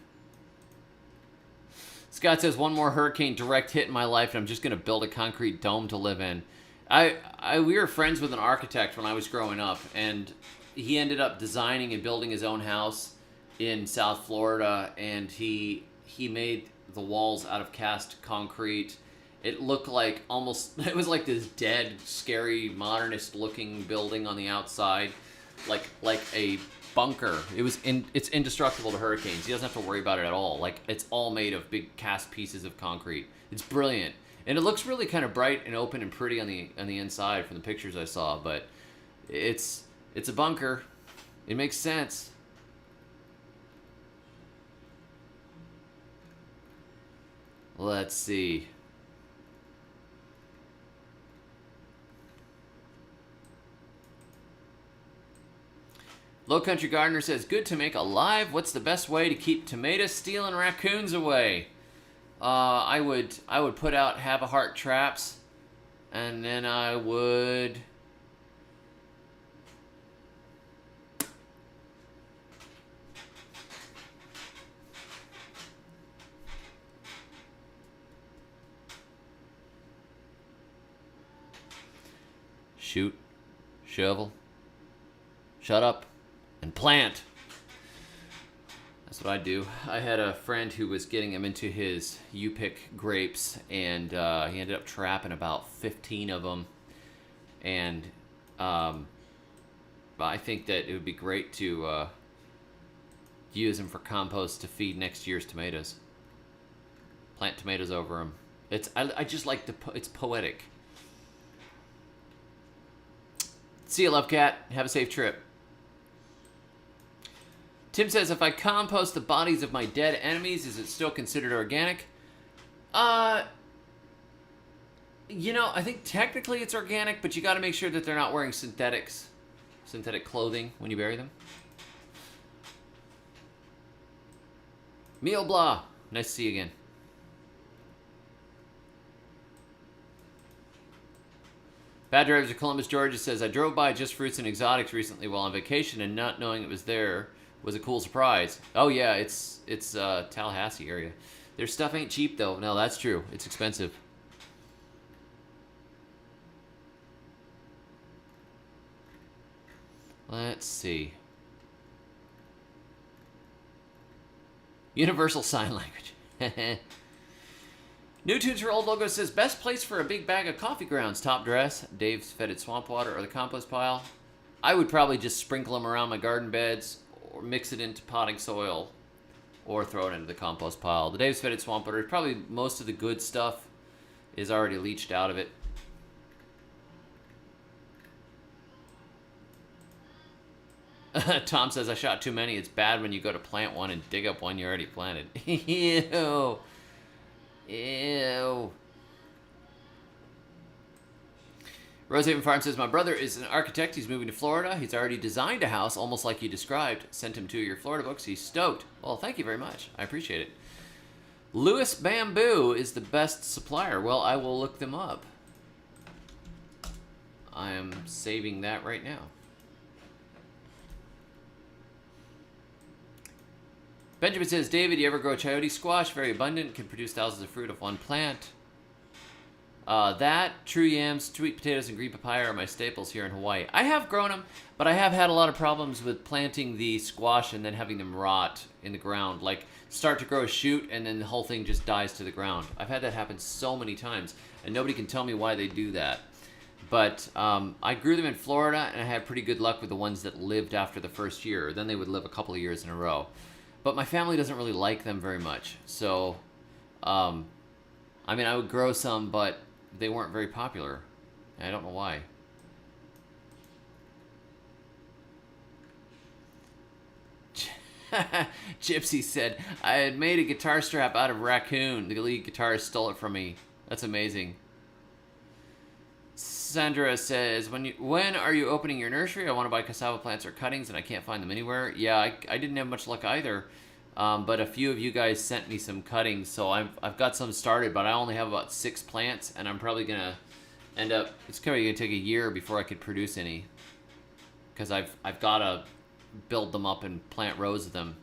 Scott says, one more hurricane direct hit in my life, and I'm just going to build a concrete dome to live in. We were friends with an architect when I was growing up, and he ended up designing and building his own house in South Florida, and he made the walls out of cast concrete. It looked like it was like this dead, scary, modernist-looking building on the outside, like a bunker. It's indestructible to hurricanes. He doesn't have to worry about it at all. Like, it's all made of big cast pieces of concrete. It's brilliant. And it looks really kind of bright and open and pretty on the inside from the pictures I saw, but it's a bunker. It makes sense. Let's see. Low Country Gardener says, good to make alive. What's the best way to keep tomato stealing raccoons away? I would put out have a heart traps, and then I would shoot, shovel, shut up, and plant. That's what I do. I had a friend who was getting him into his U-pick grapes, and he ended up trapping about 15 of them. And I think that it would be great to use them for compost to feed next year's tomatoes. Plant tomatoes over them. I just like it's poetic. See you, Love Cat. Have a safe trip. Tim says, if I compost the bodies of my dead enemies, is it still considered organic? I think technically it's organic, but you got to make sure that they're not wearing synthetic clothing when you bury them. Meal Blah. Nice to see you again. Bad Drivers of Columbus, Georgia says, I drove by Just Fruits and Exotics recently while on vacation, and not knowing it was there was a cool surprise. Oh yeah, it's Tallahassee area. Their stuff ain't cheap though. No, that's true. It's expensive. Let's see. Universal Sign Language. New Tunes for Old Logo says, best place for a big bag of coffee grounds, top dress, Dave's Fetid Swamp Water, or the compost pile. I would probably just sprinkle them around my garden beds, or mix it into potting soil, or throw it into the compost pile. The Dave's Fetid Swamp Water, probably most of the good stuff is already leached out of it. Tom says, I shot too many. It's bad when you go to plant one and dig up one you already planted. Ew. Ew. Rosehaven Farm says, my brother is an architect. He's moving to Florida. He's already designed a house almost like you described. Sent him 2 of your Florida books. He's stoked. Well, thank you very much. I appreciate it. Lewis Bamboo is the best supplier. Well, I will look them up. I am saving that right now. Benjamin says, David, you ever grow chayote squash? Very abundant, can produce thousands of fruit of one plant. That, true yams, sweet potatoes, and green papaya are my staples here in Hawaii. I have grown them, but I have had a lot of problems with planting the squash and then having them rot in the ground. Like, start to grow a shoot, and then the whole thing just dies to the ground. I've had that happen so many times, and nobody can tell me why they do that. But I grew them in Florida, and I had pretty good luck with the ones that lived after the first year. Then they would live a couple of years in a row. But my family doesn't really like them very much. So, I mean, I would grow some, but they weren't very popular. I don't know why. Gypsy said, I had made a guitar strap out of raccoon. The lead guitarist stole it from me. That's amazing. Sandra says, when are you opening your nursery? I want to buy cassava plants or cuttings, and I can't find them anywhere. Yeah, I didn't have much luck either. But a few of you guys sent me some cuttings, so I've got some started, but I only have about 6 plants, and I'm probably going to end up, it's probably going to take a year before I could produce any, because I've got to build them up and plant rows of them.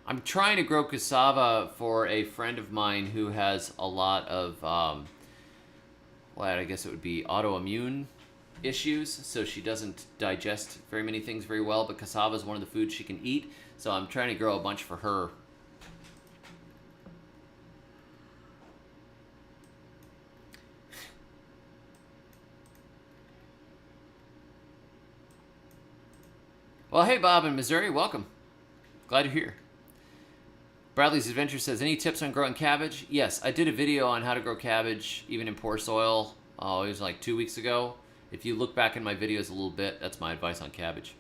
I'm trying to grow cassava for a friend of mine who has a lot of, well, I guess it would be autoimmune issues, so she doesn't digest very many things very well, but cassava is one of the foods she can eat, so I'm trying to grow a bunch for her. Well, hey, Bob in Missouri, welcome. Glad you're here. Bradley's Adventure says, any tips on growing cabbage? Yes, I did a video on how to grow cabbage, even in poor soil. Oh, it was like 2 weeks ago. If you look back in my videos a little bit, that's my advice on cabbage.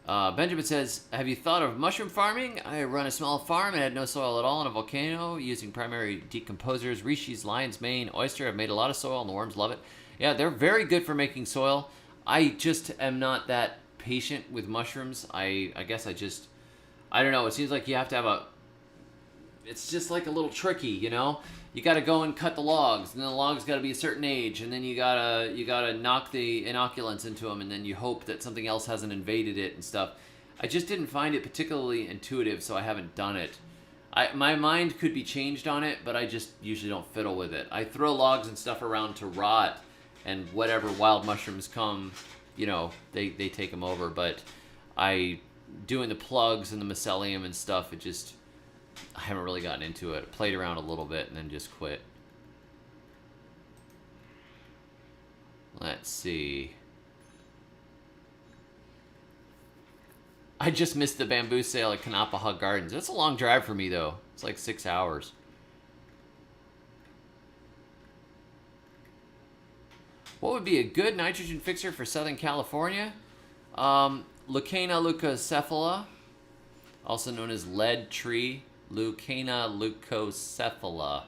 Benjamin says, have you thought of mushroom farming? I run a small farm and had no soil at all on a volcano using primary decomposers, Rishi's, lion's mane, oyster. I've made a lot of soil and the worms love it. Yeah, they're very good for making soil. I just am not that patient with mushrooms. I guess I don't know. It seems like you have to have it's just like a little tricky, you know? You got to go and cut the logs, and then the logs got to be a certain age, and then you gotta knock the inoculants into them, and then you hope that something else hasn't invaded it and stuff. I just didn't find it particularly intuitive, so I haven't done it. My mind could be changed on it, but I just usually don't fiddle with it. I throw logs and stuff around to rot, and whatever wild mushrooms come, you know, they take them over. But doing the plugs and the mycelium and stuff, I haven't really gotten into it. Played around a little bit and then just quit. Let's see. I just missed the bamboo sale at Kanapaha Gardens. That's a long drive for me, though. It's like 6 hours. What would be a good nitrogen fixer for Southern California? Lucana leucocephala, also known as lead tree. Lucana leucocephala.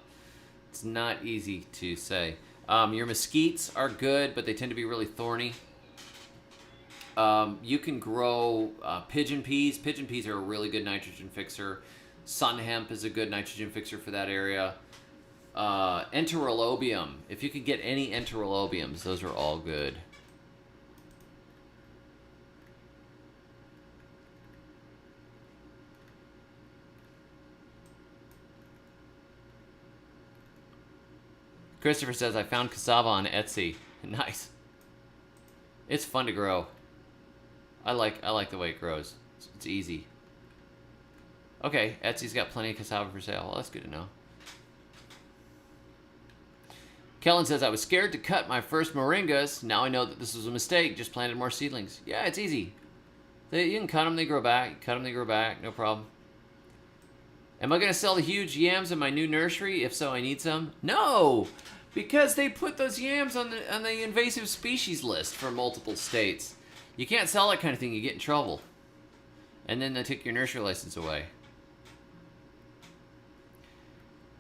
It's not easy to say. Your mesquites are good, but they tend to be really thorny. You can grow pigeon peas. Pigeon peas are a really good nitrogen fixer. Sun hemp is a good nitrogen fixer for that area. Enterolobium. If you could get any enterolobiums, those are all good. Christopher says, I found cassava on Etsy. Nice. It's fun to grow. I like the way it grows. It's easy. Okay, Etsy's got plenty of cassava for sale. Well, that's good to know. Kellen says, I was scared to cut my first moringas. Now I know that this was a mistake. Just planted more seedlings. Yeah, it's easy. You can cut them, they grow back. Cut them, they grow back. No problem. Am I going to sell the huge yams in my new nursery? If so, I need some. No! Because they put those yams on the invasive species list for multiple states. You can't sell that kind of thing. You get in trouble. And then they take your nursery license away.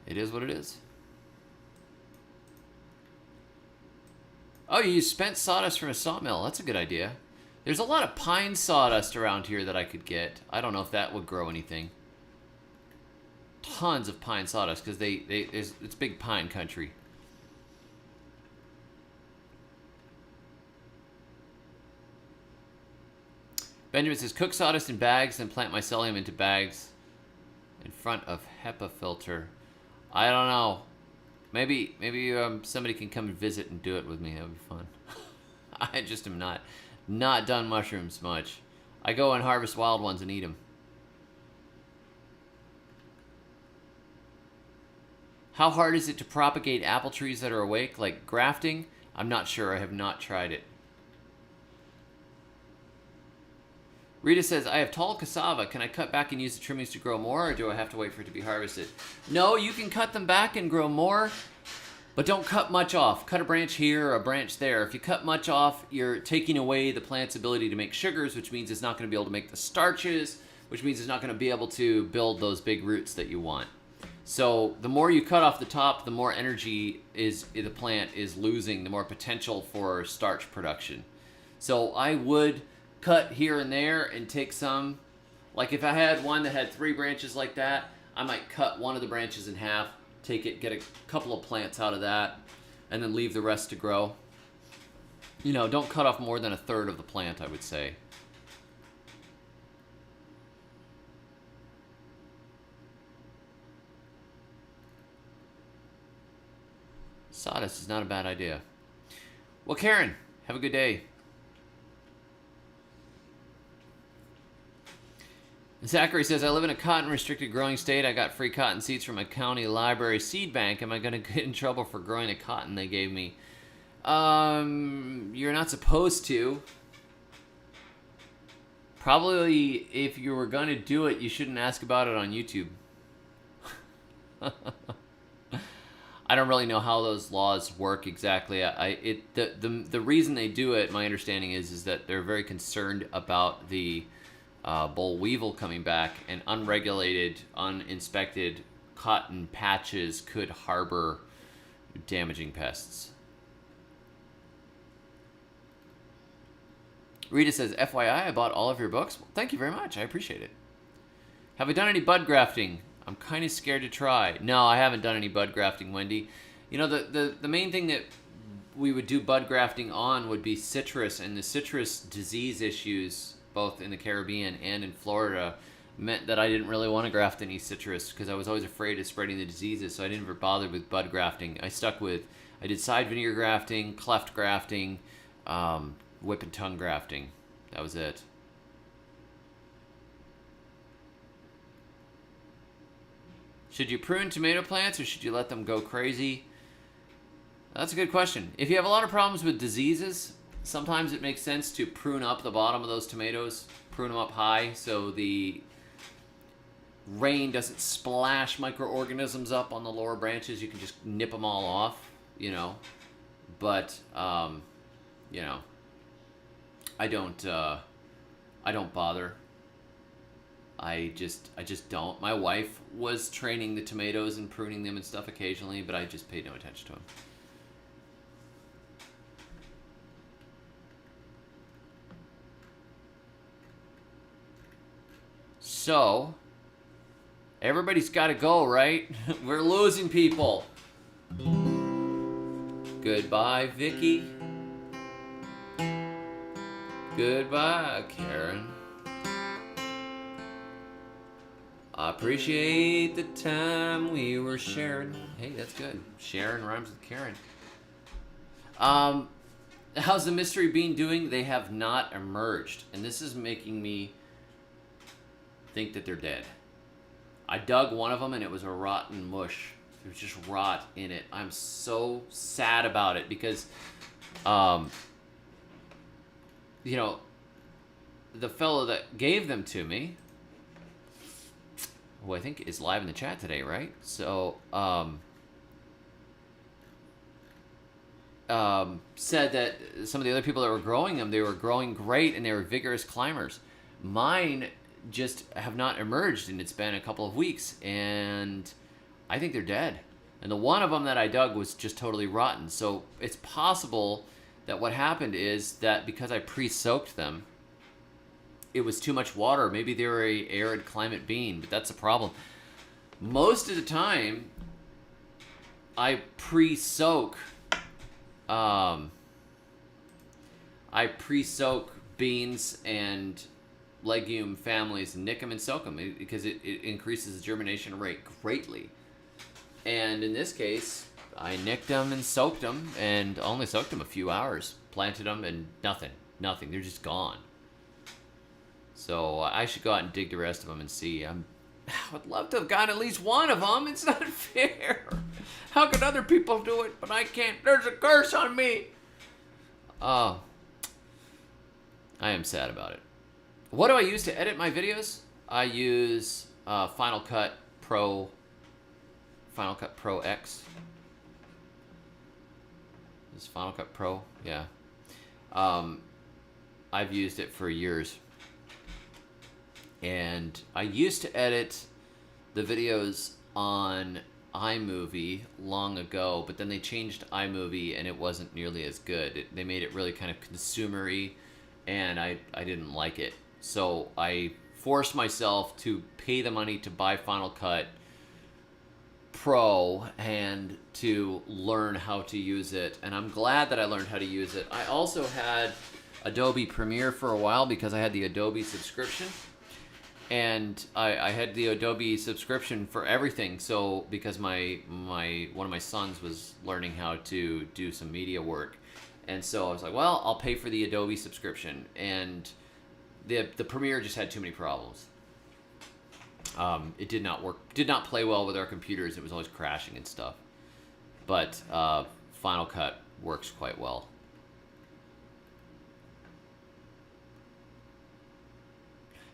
It is what it is. Oh, you use spent sawdust from a sawmill. That's a good idea. There's a lot of pine sawdust around here that I could get. I don't know if that would grow anything. Tons of pine sawdust because it's big pine country. Benjamin says, cook sawdust in bags and plant mycelium into bags in front of HEPA filter. I don't know. Maybe somebody can come and visit and do it with me. That would be fun. I just am not done mushrooms much. I go and harvest wild ones and eat them. How hard is it to propagate apple trees that are awake, like grafting? I'm not sure. I have not tried it. Rita says, I have tall cassava. Can I cut back and use the trimmings to grow more, or do I have to wait for it to be harvested? No, you can cut them back and grow more, but don't cut much off. Cut a branch here or a branch there. If you cut much off, you're taking away the plant's ability to make sugars, which means it's not going to be able to make the starches, which means it's not going to be able to build those big roots that you want. So the more you cut off the top, the more energy the plant is losing, the more potential for starch production. So I would cut here and there and take some. Like if I had one that had 3 branches like that, I might cut one of the branches in half, take it, get a couple of plants out of that, and then leave the rest to grow. You know, don't cut off more than 1/3 of the plant, I would say. Sawdust is not a bad idea. Well, Karen, have a good day. Zachary says, I live in a cotton-restricted growing state. I got free cotton seeds from my county library seed bank. Am I going to get in trouble for growing the cotton they gave me? You're not supposed to. Probably, if you were going to do it, you shouldn't ask about it on YouTube. I don't really know how those laws work exactly. The reason they do it, my understanding is that they're very concerned about the boll weevil coming back, and unregulated, uninspected cotton patches could harbor damaging pests. Rita says, FYI, I bought all of your books. Well, thank you very much. I appreciate it. Have I done any bud grafting? I'm kind of scared to try. No, I haven't done any bud grafting, Wendy. You know, the main thing that we would do bud grafting on would be citrus, and the citrus disease issues, both in the Caribbean and in Florida, meant that I didn't really want to graft any citrus because I was always afraid of spreading the diseases, so I didn't ever bother with bud grafting. I did side veneer grafting, cleft grafting, whip and tongue grafting. That was it. Should you prune tomato plants or should you let them go crazy? That's a good question. If you have a lot of problems with diseases, sometimes it makes sense to prune up the bottom of those tomatoes, prune them up high so the rain doesn't splash microorganisms up on the lower branches. You can just nip them all off, you know. But, you know, I don't bother. I just don't. My wife was training the tomatoes and pruning them and stuff occasionally, but I just paid no attention to them. So, everybody's got to go, right? We're losing people. Goodbye, Vicky. Goodbye, Karen. I appreciate the time we were sharing. Hey, that's good. Sharon rhymes with Karen. How's the mystery bean doing? They have not emerged, and this is making me think that they're dead. I dug one of them, and it was a rotten mush. There was just rot in it. I'm so sad about it because, you know, the fellow that gave them to me, who I think is live in the chat today, right? So, said that some of the other people that were growing them, they were growing great and they were vigorous climbers. Mine just have not emerged, and it's been a couple of weeks, and I think they're dead. And the one of them that I dug was just totally rotten. So it's possible that what happened is that because I pre-soaked them, it was too much water. Maybe they were a arid climate bean, but that's a problem. Most of the time, I pre-soak beans and legume families and nick them and soak them because it increases the germination rate greatly. And in this case, I nicked them and soaked them, and only soaked them a few hours. Planted them, and nothing. They're just gone. So I should go out and dig the rest of them and see. I would love to have gotten at least one of them. It's not fair. How could other people do it, but I can't? There's a curse on me. I am sad about it. What do I use to edit my videos? I use Final Cut Pro X. Is Final Cut Pro? Yeah. I've used it for years. And I used to edit the videos on iMovie long ago, but then they changed iMovie and it wasn't nearly as good. They made it really kind of consumery, and I didn't like it. So I forced myself to pay the money to buy Final Cut Pro and to learn how to use it. And I'm glad that I learned how to use it. I also had Adobe Premiere for a while because I had the Adobe subscription. And I had the Adobe subscription for everything. So because one of my sons was learning how to do some media work, and so I was like, well, I'll pay for the Adobe subscription. And the Premiere just had too many problems. It did not work. Did not play well with our computers. It was always crashing and stuff. But Final Cut works quite well.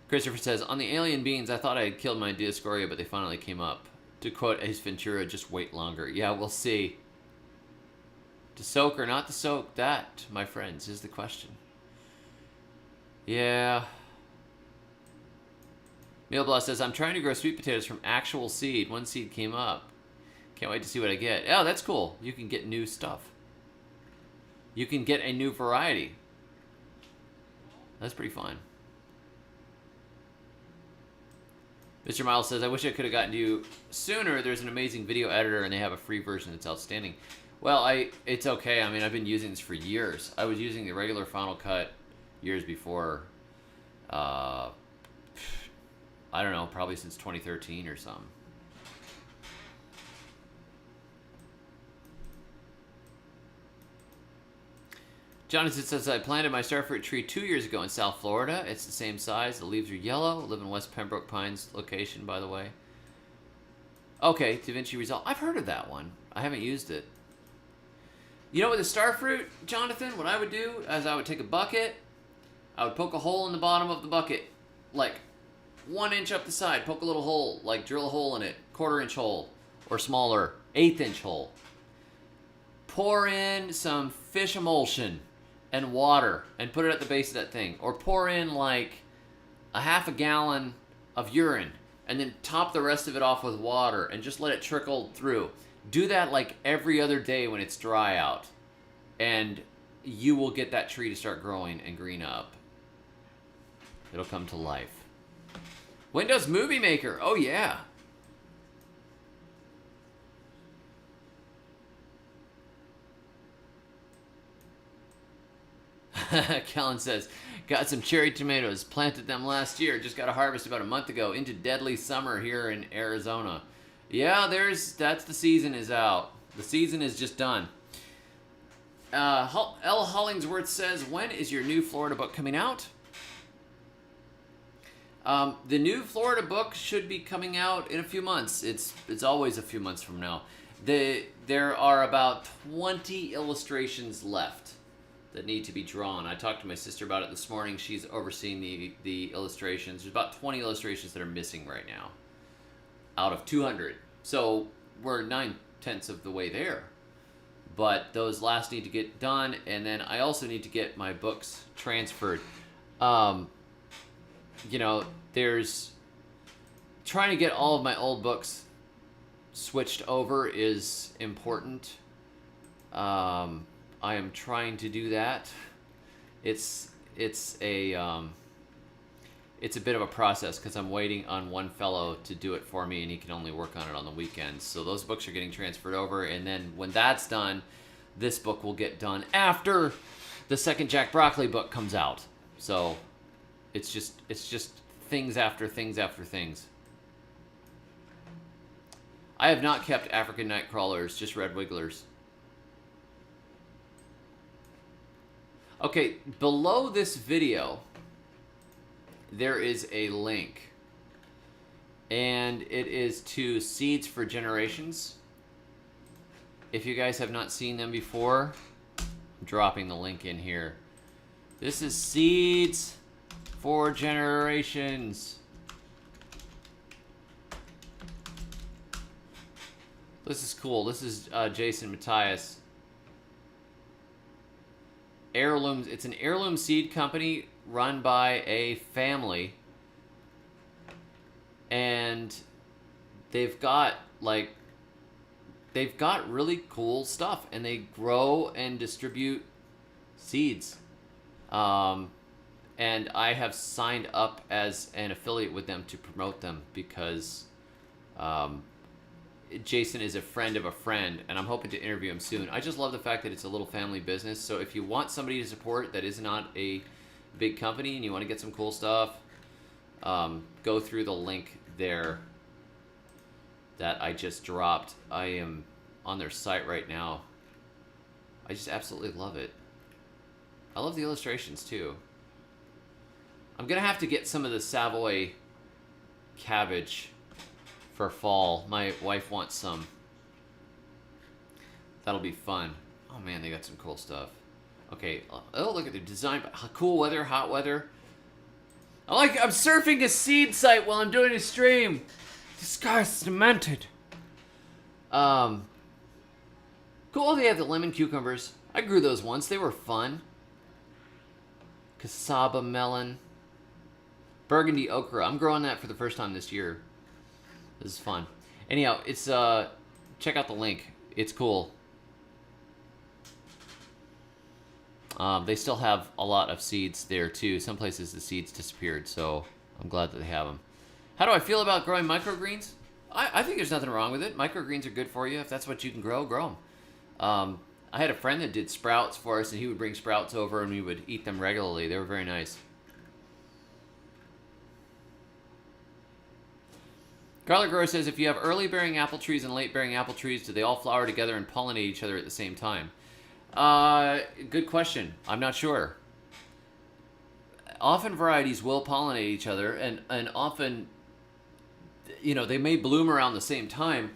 Christopher says, on the alien beings, I thought I had killed my Dioscorea, but they finally came up. To quote Ace Ventura, just wait longer. Yeah, we'll see. To soak or not to soak, that, my friends, is the question. Yeah. Mealblast says, I'm trying to grow sweet potatoes from actual seed. One seed came up. Can't wait to see what I get. Oh, that's cool. You can get new stuff. You can get a new variety. That's pretty fun. Mr. Miles says, I wish I could have gotten to you sooner. There's an amazing video editor, and they have a free version that's outstanding. Well, it's okay. I mean, I've been using this for years. I was using the regular Final Cut years before. I don't know, probably since 2013 or something. Jonathan says, I planted my starfruit tree 2 years ago in South Florida. It's the same size. The leaves are yellow. I live in West Pembroke Pines location, by the way. Okay, DaVinci Resolve. I've heard of that one. I haven't used it. You know, with the starfruit, Jonathan, what I would do is I would take a bucket. I would poke a hole in the bottom of the bucket, like 1 inch up the side. Poke a little hole, like drill a hole in it. 1/4 inch hole or smaller, 1/8 inch hole. Pour in some fish emulsion and water and put it at the base of that thing, or pour in like a 1/2 gallon of urine and then top the rest of it off with water and just let it trickle through. Do that like every other day when it's dry out, and you will get that tree to start growing and green up. It'll come to life. Windows Movie Maker. Oh yeah. Kellen says, got some cherry tomatoes, planted them last year, just got a harvest about a month ago, into deadly summer here in Arizona. Yeah, that's the season is out. The season is just done. L. Hollingsworth says, when is your new Florida book coming out? The new Florida book should be coming out in a few months. It's always a few months from now. There are about 20 illustrations left that need to be drawn. I talked to my sister about it this morning. She's overseeing the illustrations. There's about 20 illustrations that are missing right now out of 200. So we're 9/10 of the way there. But those last need to get done, and then I also need to get my books transferred. You know, there's trying to get all of my old books switched over is important. I am trying to do that. It's a bit of a process because I'm waiting on one fellow to do it for me, and he can only work on it on the weekends. So those books are getting transferred over, and then when that's done, this book will get done after the second Jack Broccoli book comes out. So it's just things after things after things. I have not kept African night crawlers, just red wigglers. Okay, below this video, there is a link. And it is to Seeds for Generations. If you guys have not seen them before, I'm dropping the link in here. This is Seeds for Generations. This is cool. This is Jason Matthias. Heirlooms. It's an heirloom seed company run by a family. And they've got really cool stuff, and they grow and distribute seeds. And I have signed up as an affiliate with them to promote them because Jason is a friend of a friend, and I'm hoping to interview him soon. I just love the fact that it's a little family business. So if you want somebody to support that is not a big company and you want to get some cool stuff, go through the link there that I just dropped. I am on their site right now. I just absolutely love it. I love the illustrations too. I'm gonna have to get some of the Savoy cabbage for fall. My wife wants some. That'll be fun. Oh man, they got some cool stuff. Okay, oh look at the design. Cool weather, hot weather. I'm surfing a seed site while I'm doing a stream. This guy's demented. Cool, they have the lemon cucumbers. I grew those once. They were fun. Cassava melon. Burgundy okra. I'm growing that for the first time this year. This is fun. Anyhow, it's check out the link. It's cool. They still have a lot of seeds there too. Some places the seeds disappeared, so I'm glad that they have them. How do I feel about growing microgreens? I think there's nothing wrong with it. Microgreens are good for you. If that's what you can grow, grow them. I had a friend that did sprouts for us, and he would bring sprouts over, and we would eat them regularly. They were very nice. Garlic Grower says, if you have early-bearing apple trees and late-bearing apple trees, do they all flower together and pollinate each other at the same time? Good question. I'm not sure. Often varieties will pollinate each other, and often, you know, they may bloom around the same time,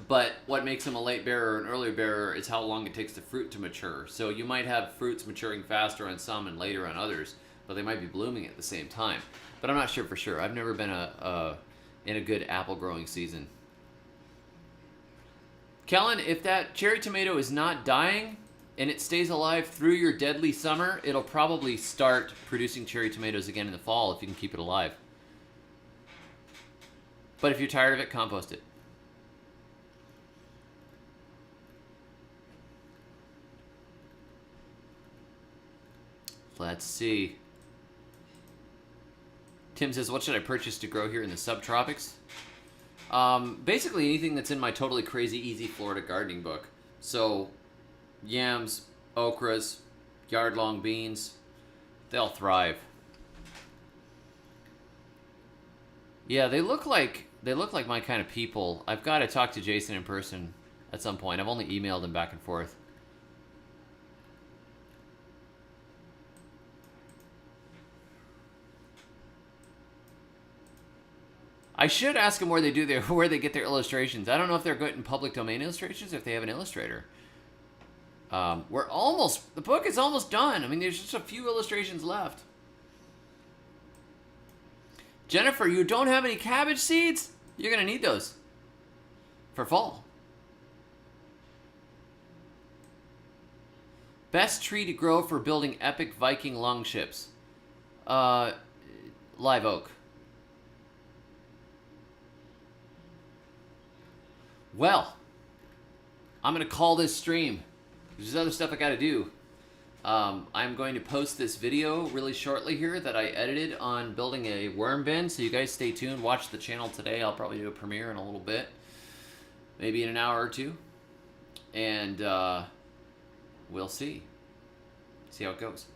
but what makes them a late bearer or an early bearer is how long it takes the fruit to mature. So you might have fruits maturing faster on some and later on others, but they might be blooming at the same time. But I'm not sure for sure. I've never been in a good apple growing season. Kellen, if that cherry tomato is not dying and it stays alive through your deadly summer, it'll probably start producing cherry tomatoes again in the fall if you can keep it alive. But if you're tired of it, compost it. Let's see. Tim says, what should I purchase to grow here in the subtropics? Basically anything that's in my Totally Crazy Easy Florida Gardening book. So, yams, okras, yard-long beans, they'll thrive. Yeah, they look like my kind of people. I've got to talk to Jason in person at some point. I've only emailed him back and forth. I should ask them where they get their illustrations. I don't know if they're good in public domain illustrations, if they have an illustrator. The book is almost done. I mean, there's just a few illustrations left. Jennifer, you don't have any cabbage seeds? You're going to need those for fall. Best tree to grow for building epic Viking longships. Live oak. Well, I'm going to call this stream. There's other stuff I got to do. I'm going to post this video really shortly here that I edited on building a worm bin, so you guys stay tuned. Watch the channel today. I'll probably do a premiere in a little bit, maybe in an hour or two, and we'll see how it goes.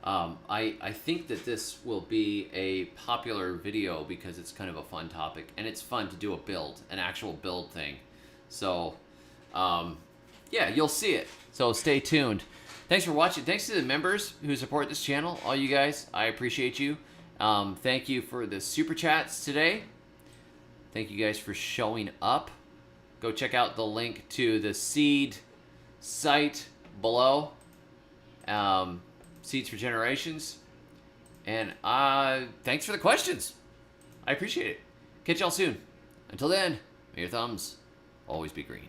I think that this will be a popular video because it's kind of a fun topic, and it's fun to do a build, an actual build thing. So, yeah, you'll see it. So stay tuned. Thanks for watching. Thanks to the members who support this channel. All you guys, I appreciate you. Thank you for the super chats today. Thank you guys for showing up. Go check out the link to the seed site below. Seeds for Generations. And thanks for the questions. I appreciate it. Catch y'all soon. Until then, may your thumbs always be green.